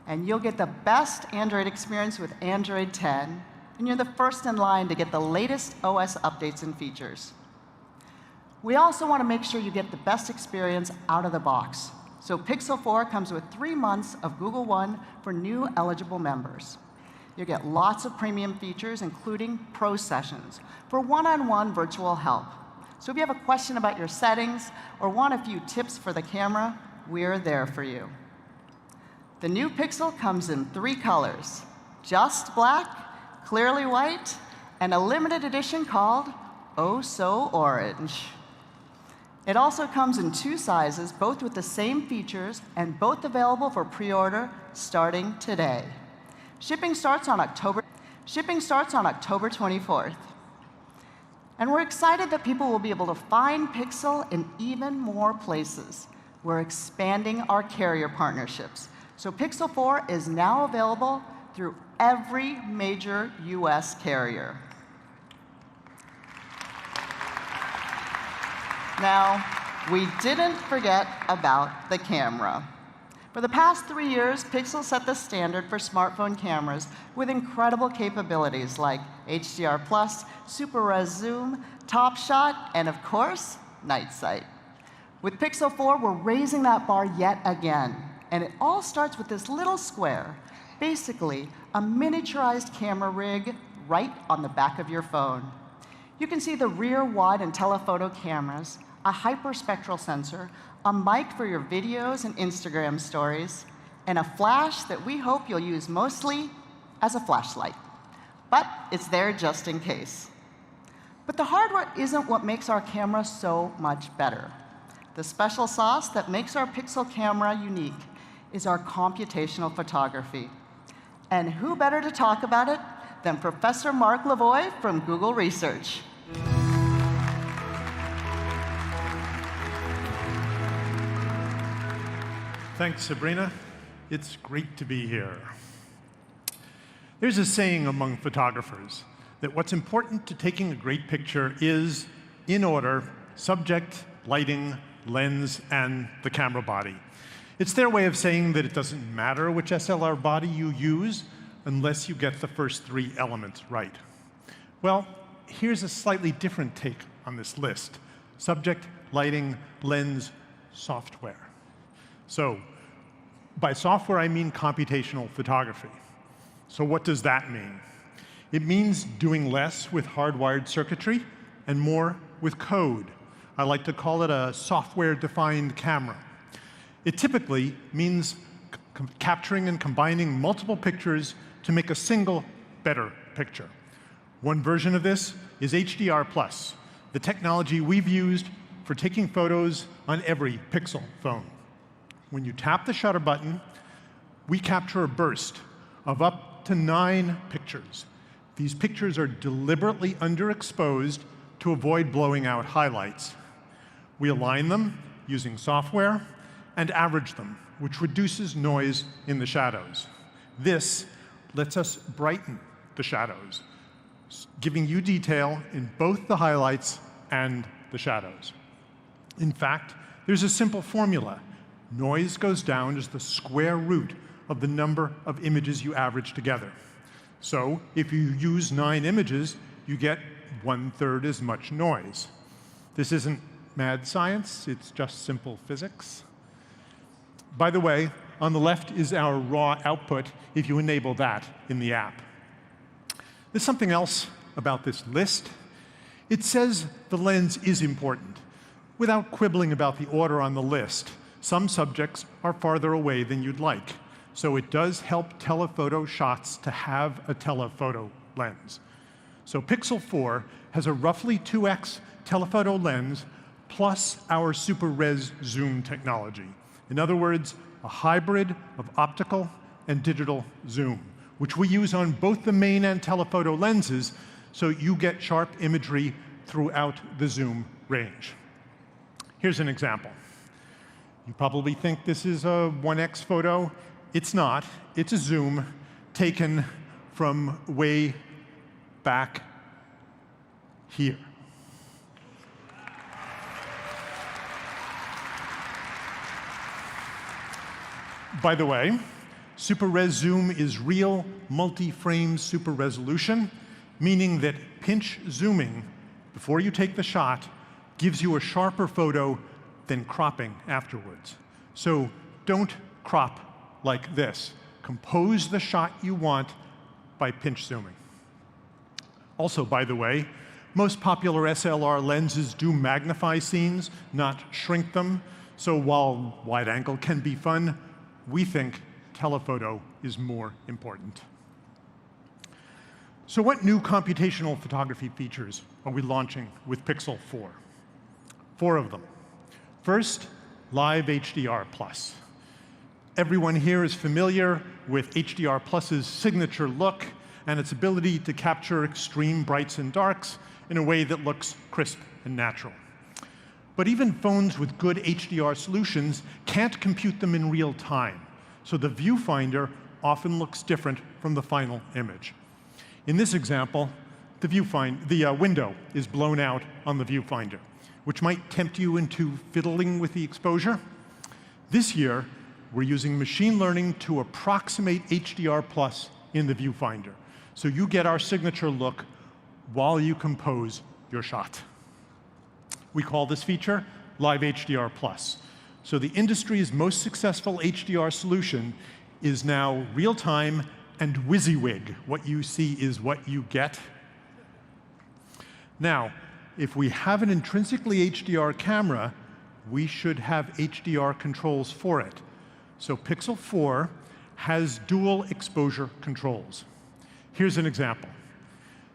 And you'll get the best Android experience with Android 10, and you're the first in line to get the latest OS updates and features. We also want to make sure you get the best experience out of the box. So Pixel 4 comes with 3 months of Google One for new eligible members. You'll get lots of premium features, including Pro Sessions for one-on-one virtual help. So if you have a question about your settings or want a few tips for the camera, we're there for you. The new Pixel comes in 3 colors: just black, clearly white, and a limited edition called Oh So Orange. It also comes in 2 sizes, both with the same features and both available for pre-order starting today. Shipping starts on October 24th. And we're excited that people will be able to find Pixel in even more places. We're expanding our carrier partnerships. So Pixel 4 is now available through every major US carrier. Now, we didn't forget about the camera. For the past 3 years, Pixel set the standard for smartphone cameras with incredible capabilities like HDR+, Super Res Zoom, Top Shot, and of course, Night Sight. With Pixel 4, we're raising that bar yet again. And it all starts with this little square, basically a miniaturized camera rig right on the back of your phone. You can see the rear, wide, and telephoto cameras, a hyperspectral sensor, a mic for your videos and Instagram stories, and a flash that we hope you'll use mostly as a flashlight. But it's there just in case. But the hardware isn't what makes our camera so much better. The special sauce that makes our Pixel camera unique is our computational photography. And who better to talk about it than Professor Mark Lavoie from Google Research. Thanks, Sabrina. It's great to be here. There's a saying among photographers that what's important to taking a great picture is, in order, subject, lighting, lens, and the camera body. It's their way of saying that it doesn't matter which SLR body you use unless you get the first 3 elements right. Well, here's a slightly different take on this list: subject, lighting, lens, software. So by software, I mean computational photography. So what does that mean? It means doing less with hardwired circuitry and more with code. I like to call it a software-defined camera. It typically means capturing and combining multiple pictures to make a single, better picture. One version of this is HDR+, the technology we've used for taking photos on every Pixel phone. When you tap the shutter button, we capture a burst of up to 9 pictures. These pictures are deliberately underexposed to avoid blowing out highlights. We align them using software and average them, which reduces noise in the shadows. This lets us brighten the shadows, giving you detail in both the highlights and the shadows. In fact, there's a simple formula. Noise goes down as the square root of the number of images you average together. So if you use 9 images, you get 1/3 as much noise. This isn't mad science, it's just simple physics. By the way, on the left is our raw output if you enable that in the app. There's something else about this list. It says the lens is important, without quibbling about the order on the list. Some subjects are farther away than you'd like, so it does help telephoto shots to have a telephoto lens. So Pixel 4 has a roughly 2x telephoto lens plus our Super Res Zoom technology. In other words, a hybrid of optical and digital zoom, which we use on both the main and telephoto lenses, so you get sharp imagery throughout the zoom range. Here's an example. You probably think this is a 1x photo. It's not. It's a zoom taken from way back here. By the way, Super Res Zoom is real multi-frame super resolution, meaning that pinch zooming before you take the shot gives you a sharper photo than cropping afterwards. So don't crop like this. Compose the shot you want by pinch zooming. Also, by the way, most popular SLR lenses do magnify scenes, not shrink them. So while wide angle can be fun, we think telephoto is more important. So what new computational photography features are we launching with Pixel 4? 4 of them. First, Live HDR+. Everyone here is familiar with HDR+'s signature look and its ability to capture extreme brights and darks in a way that looks crisp and natural. But even phones with good HDR solutions can't compute them in real time, so the viewfinder often looks different from the final image. In this example, the window is blown out on the viewfinder, which might tempt you into fiddling with the exposure. This year, we're using machine learning to approximate HDR+ in the viewfinder, so you get our signature look while you compose your shot. We call this feature Live HDR+. So the industry's most successful HDR solution is now real-time and WYSIWYG. What you see is what you get. Now, if we have an intrinsically HDR camera, we should have HDR controls for it. So Pixel 4 has dual exposure controls. Here's an example.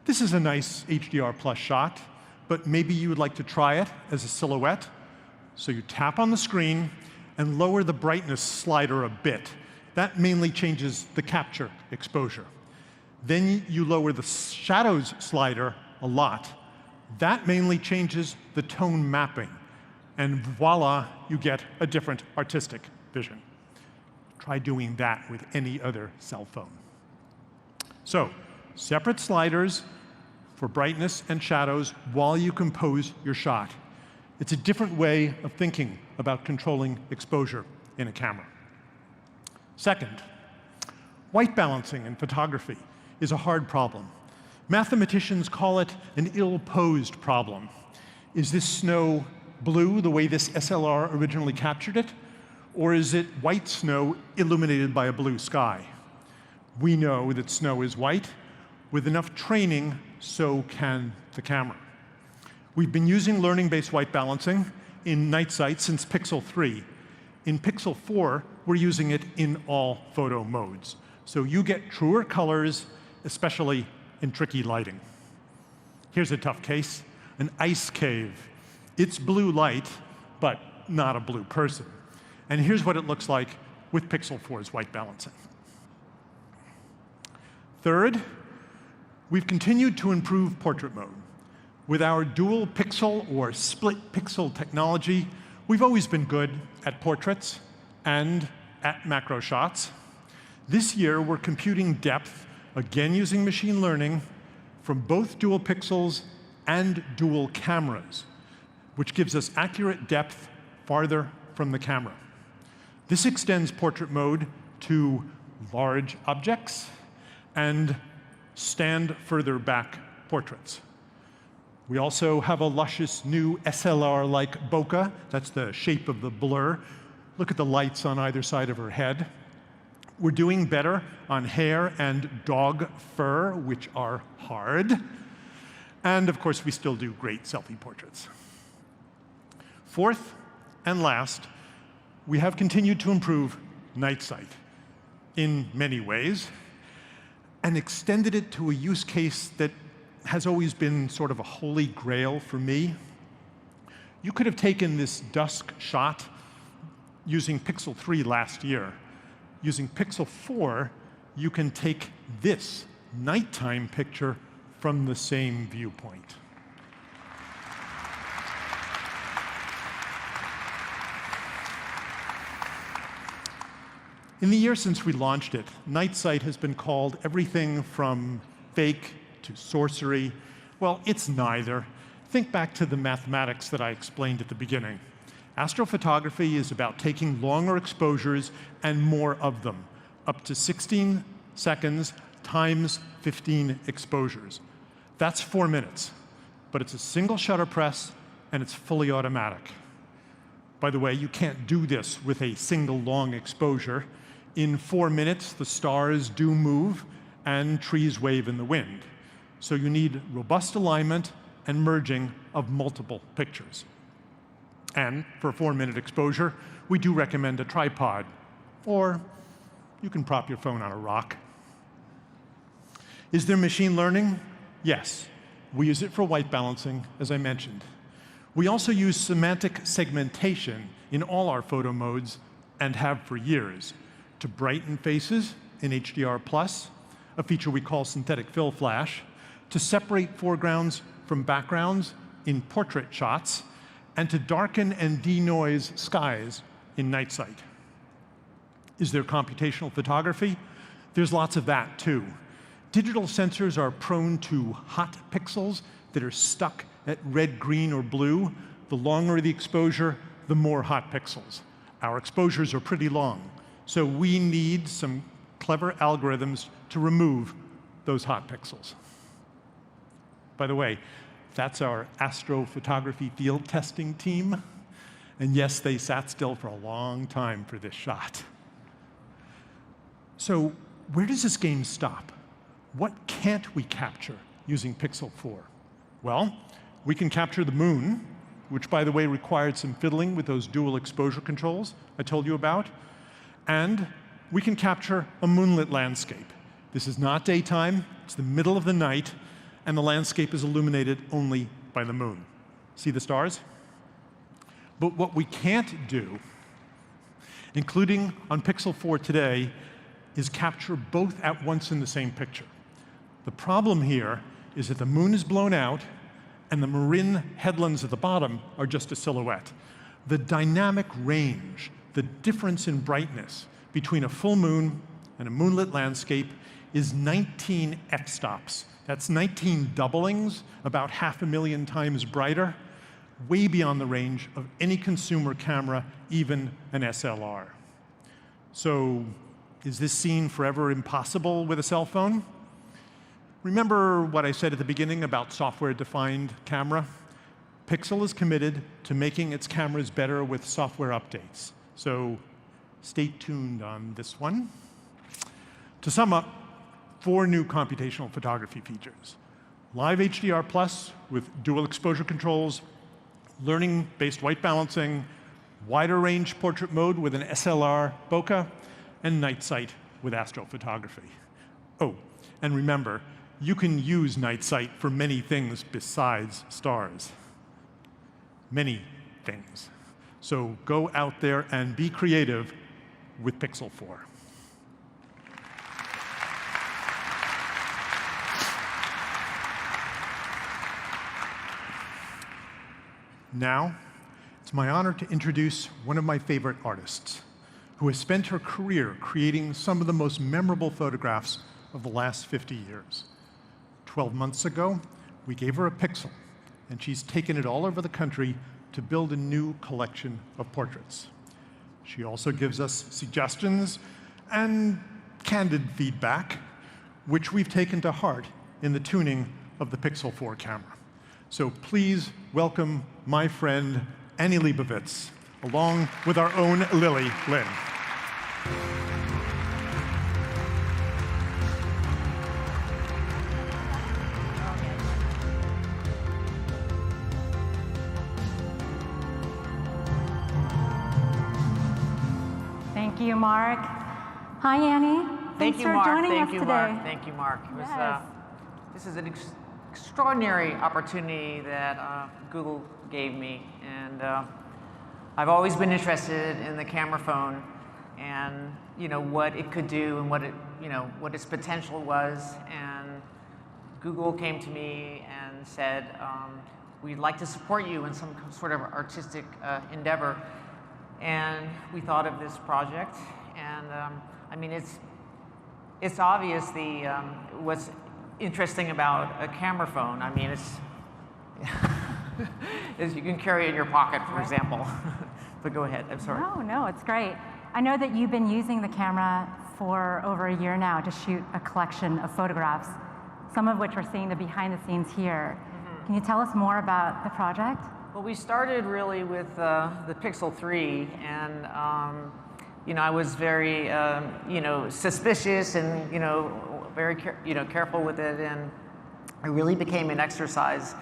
This is a nice HDR+ shot, but maybe you would like to try it as a silhouette. So you tap on the screen and lower the brightness slider a bit. That mainly changes the capture exposure. Then you lower the shadows slider a lot. That mainly changes the tone mapping. And voila, you get a different artistic vision. Try doing that with any other cell phone. So, separate sliders for brightness and shadows while you compose your shot. It's a different way of thinking about controlling exposure in a camera. Second, white balancing in photography is a hard problem. Mathematicians call it an ill-posed problem. Is this snow blue the way this SLR originally captured it? Or is it white snow illuminated by a blue sky? We know that snow is white. With enough training, so can the camera. We've been using learning-based white balancing in night sight since Pixel 3. In Pixel 4, we're using it in all photo modes. So you get truer colors, especially in tricky lighting. Here's a tough case, an ice cave. It's blue light, but not a blue person. And here's what it looks like with Pixel 4's white balancing. Third, we've continued to improve portrait mode. With our dual pixel or split pixel technology, we've always been good at portraits and at macro shots. This year, we're computing depth, again using machine learning, from both dual pixels and dual cameras, which gives us accurate depth farther from the camera. This extends portrait mode to large objects and stand further back portraits. We also have a luscious new SLR-like bokeh. That's the shape of the blur. Look at the lights on either side of her head. We're doing better on hair and dog fur, which are hard. And of course, we still do great selfie portraits. Fourth and last, we have continued to improve night sight in many ways and extended it to a use case that has always been sort of a holy grail for me. You could have taken this dusk shot using Pixel 3 last year. Using Pixel 4, you can take this nighttime picture from the same viewpoint. In the year since we launched it, night sight has been called everything from fake to sorcery. Well, it's neither. Think back to the mathematics that I explained at the beginning. Astrophotography is about taking longer exposures and more of them, up to 16 seconds times 15 exposures. That's 4 minutes, but it's a single shutter press and it's fully automatic. By the way, you can't do this with a single long exposure. In 4 minutes, the stars do move and trees wave in the wind. So you need robust alignment and merging of multiple pictures. And for a 4-minute exposure, we do recommend a tripod, or you can prop your phone on a rock. Is there machine learning? Yes. We use it for white balancing, as I mentioned. We also use semantic segmentation in all our photo modes, and have for years, to brighten faces in HDR+, a feature we call synthetic fill flash, to separate foregrounds from backgrounds in portrait shots, and to darken and denoise skies in night sight. Is there computational photography? There's lots of that, too. Digital sensors are prone to hot pixels that are stuck at red, green, or blue. The longer the exposure, the more hot pixels. Our exposures are pretty long, so we need some clever algorithms to remove those hot pixels. By the way, that's our astrophotography field testing team. And yes, they sat still for a long time for this shot. So where does this game stop? What can't we capture using Pixel 4? Well, we can capture the moon, which, by the way, required some fiddling with those dual exposure controls I told you about. And we can capture a moonlit landscape. This is not daytime, it's the middle of the night, and the landscape is illuminated only by the moon. See the stars? But what we can't do, including on Pixel 4 today, is capture both at once in the same picture. The problem here is that the moon is blown out and the Marin headlands at the bottom are just a silhouette. The dynamic range, the difference in brightness between a full moon and a moonlit landscape is 19 f-stops. That's 19 doublings, about 500,000 times brighter, way beyond the range of any consumer camera, even an SLR. So is this scene forever impossible with a cell phone? Remember what I said at the beginning about software-defined camera? Pixel is committed to making its cameras better with software updates. So stay tuned on this one. To sum up, 4 new computational photography features. Live HDR+ with dual exposure controls, learning-based white balancing, wider range portrait mode with an SLR bokeh, and night sight with astrophotography. Oh, and remember, you can use night sight for many things besides stars. Many things. So go out there and be creative with Pixel 4. Now, it's my honor to introduce one of my favorite artists, who has spent her career creating some of the most memorable photographs of the last 50 years. 12 months ago, we gave her a Pixel, and she's taken it all over the country to build a new collection of portraits. She also gives us suggestions and candid feedback, which we've taken to heart in the tuning of the Pixel 4 camera. So please welcome my friend, Annie Leibovitz, along with our own Lily Lin. Thank you, Mark. Hi, Annie. Thanks for joining us today. Thank you, Mark. This is an extraordinary opportunity that Google gave me, and I've always been interested in the camera phone and what it could do and what its potential was. And Google came to me and said, we'd like to support you in some sort of artistic endeavor. And we thought of this project, and I mean, it's obvious what's interesting about a camera phone. I mean, is you can carry it in your pocket, for example. But go ahead, I'm sorry. No, it's great. I know that you've been using the camera for over a year now to shoot a collection of photographs, some of which we're seeing the behind the scenes here. Can you tell us more about the project? Well, we started really with the Pixel 3, and I was very suspicious and very careful with it, and it really became an exercise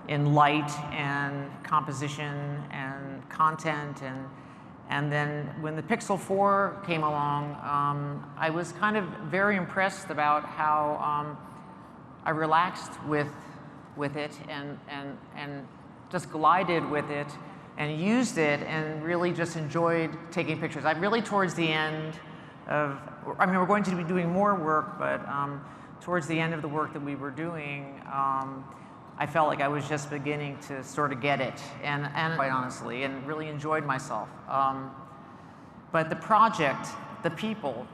in light and composition and content, and then when the Pixel 4 came along, I was kind of very impressed about how I relaxed with it and just glided with it and used it and really just enjoyed taking pictures. I'm really towards the end of, we're going to be doing more work, but towards the end of the work that we were doing, I felt like I was just beginning to sort of get it, and quite honestly, and really enjoyed myself. But the project, the people,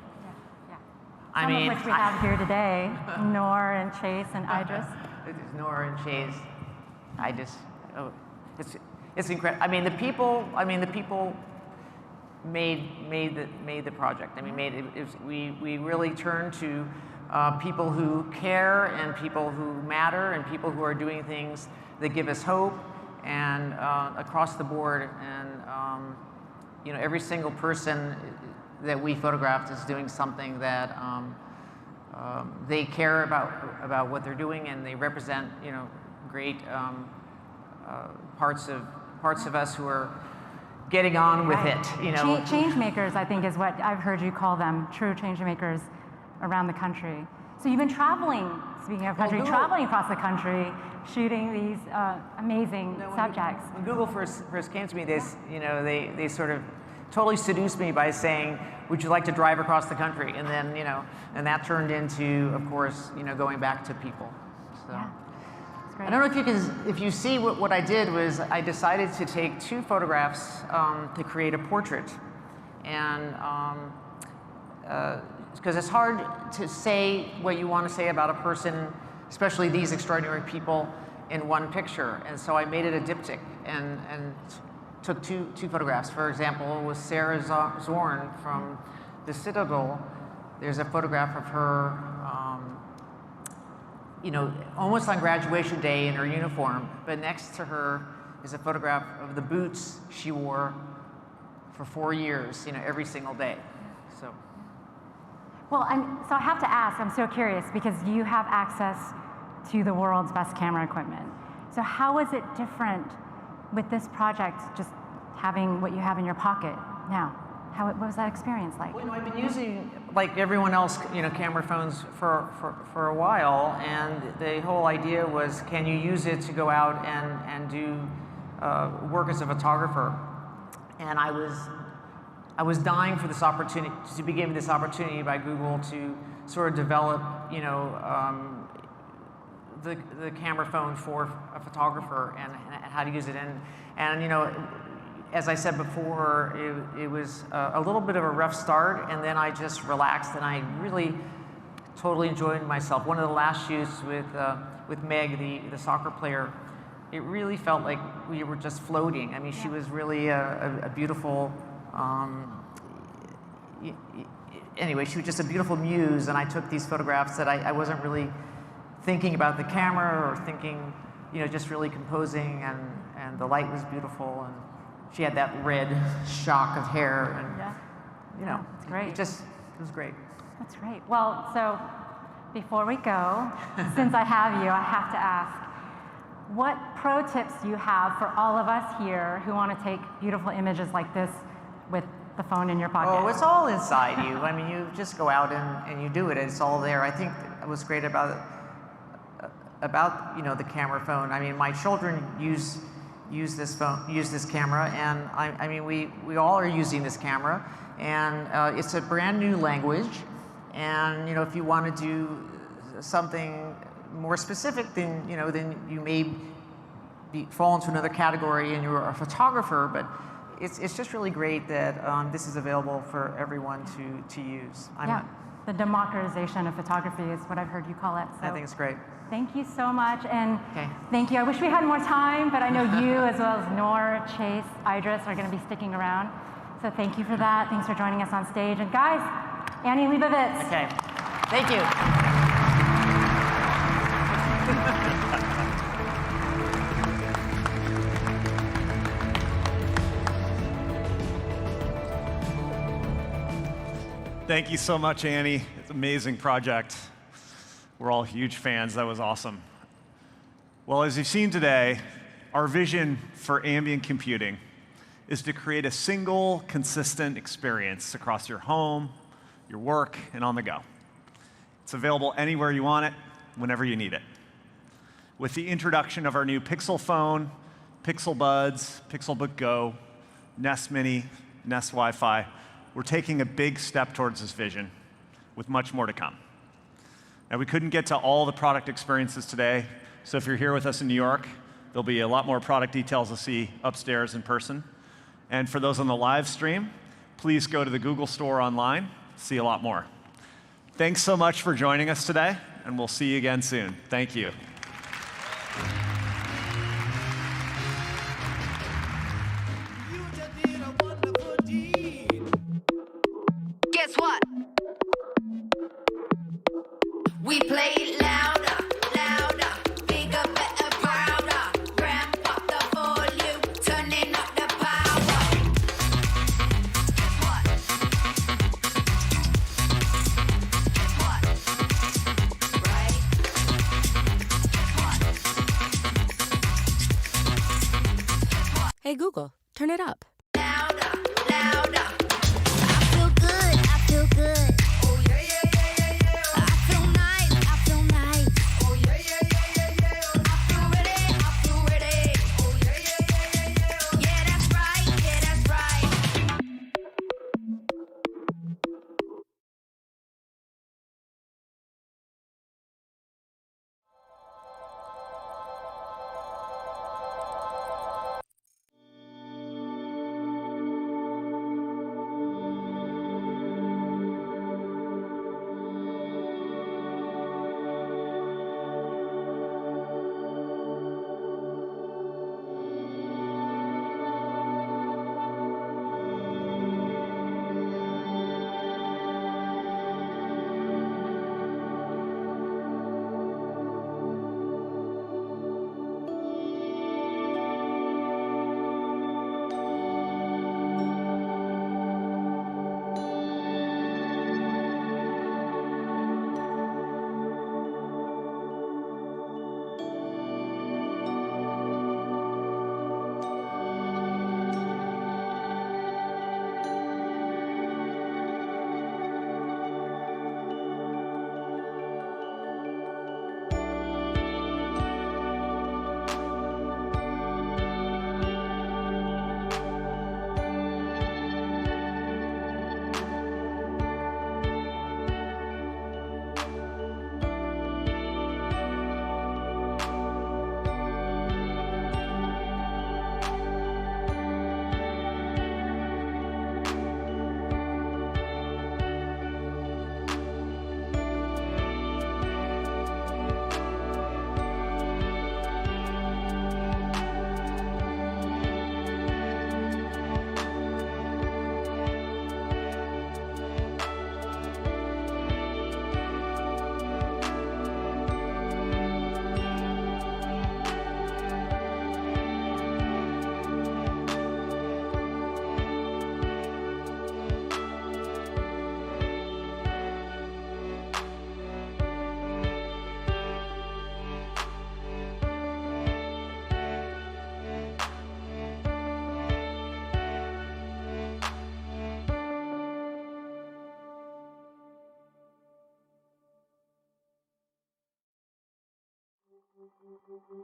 Some of which we have here today, Noor and Chase and Idris. Noor and Chase, Idris. Oh, it's incredible. The people made the project. We really turned to people who care and people who matter and people who are doing things that give us hope, and across the board. And every single person that we photographed is doing something that they care about what they're doing, and they represent great parts of us who are getting on with it. Change makers, I think, is what I've heard you call them, true change makers around the country. So you've been traveling, speaking of country, traveling across the country, shooting these amazing subjects. When Google first came to me, they sort of totally seduced me by saying, "Would you like to drive across the country?" And then and that turned into, of course, going back to people. So. Yeah. I don't know if you see what I did was I decided to take 2 photographs to create a portrait, and because it's hard to say what you want to say about a person, especially these extraordinary people, in one picture. And so I made it a diptych and took two photographs. For example, with Sarah Zorn from the Citadel, there's a photograph of her almost on graduation day in her uniform, but next to her is a photograph of the boots she wore for 4 years, every single day. So. Well, so I have to ask, I'm so curious, because you have access to the world's best camera equipment. So how is it different with this project, just having what you have in your pocket now? What was that experience like? Well, I've been using, like everyone else, camera phones for a while, and the whole idea was, can you use it to go out and do work as a photographer? And I was dying for this opportunity, to be given this opportunity by Google to sort of develop, the camera phone for a photographer and how to use it. And as I said before, it was a little bit of a rough start, and then I just relaxed, and I really totally enjoyed myself. One of the last shoots with Meg, the soccer player, it really felt like we were just floating. She was really a beautiful, anyway, she was just a beautiful muse, and I took these photographs that I wasn't really thinking about the camera or thinking, just really composing, and the light was beautiful, and she had that red shock of hair, and it's great. It was great. That's great. Well, so before we go, since I have you, I have to ask, what pro tips do you have for all of us here who want to take beautiful images like this with the phone in your pocket? Oh, it's all inside you. You just go out and you do it. It's all there. I think what's great about the camera phone. My children use this camera, and we all are using this camera, and it's a brand new language, and if you want to do something more specific, then you may fall into another category and you're a photographer, but it's just really great that this is available for everyone to use. The democratization of photography is what I've heard you call it. So I think it's great. Thank you so much, and thank you. I wish we had more time, but I know you, as well as Noor, Chase, Idris, are going to be sticking around. So thank you for that. Thanks for joining us on stage. And guys, Annie Leibovitz. Okay. Thank you. Thank you so much, Annie. It's an amazing project. We're all huge fans. That was awesome. Well, as you've seen today, our vision for ambient computing is to create a single, consistent experience across your home, your work, and on the go. It's available anywhere you want it, whenever you need it. With the introduction of our new Pixel phone, Pixel Buds, Pixelbook Go, Nest Mini, Nest Wi-Fi, we're taking a big step towards this vision, with much more to come. Now, we couldn't get to all the product experiences today, so if you're here with us in New York, there'll be a lot more product details to see upstairs in person. And for those on the live stream, please go to the Google Store online, see a lot more. Thanks so much for joining us today, and we'll see you again soon. Thank you. Guess what? We play it louder, louder, bigger, better, prouder. Ramp up the volume, turning up the power. What? What? Right? What? Hey Google, turn it up. Louder, louder. I feel good, I feel good. Oh yeah, yeah, yeah, yeah, yeah. I feel nice, I feel nice. Oh yeah, yeah, yeah, yeah, yeah. I feel ready, I feel ready. Oh yeah, yeah, yeah, yeah, yeah. Yeah, that's right, yeah, that's right.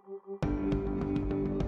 Thank you.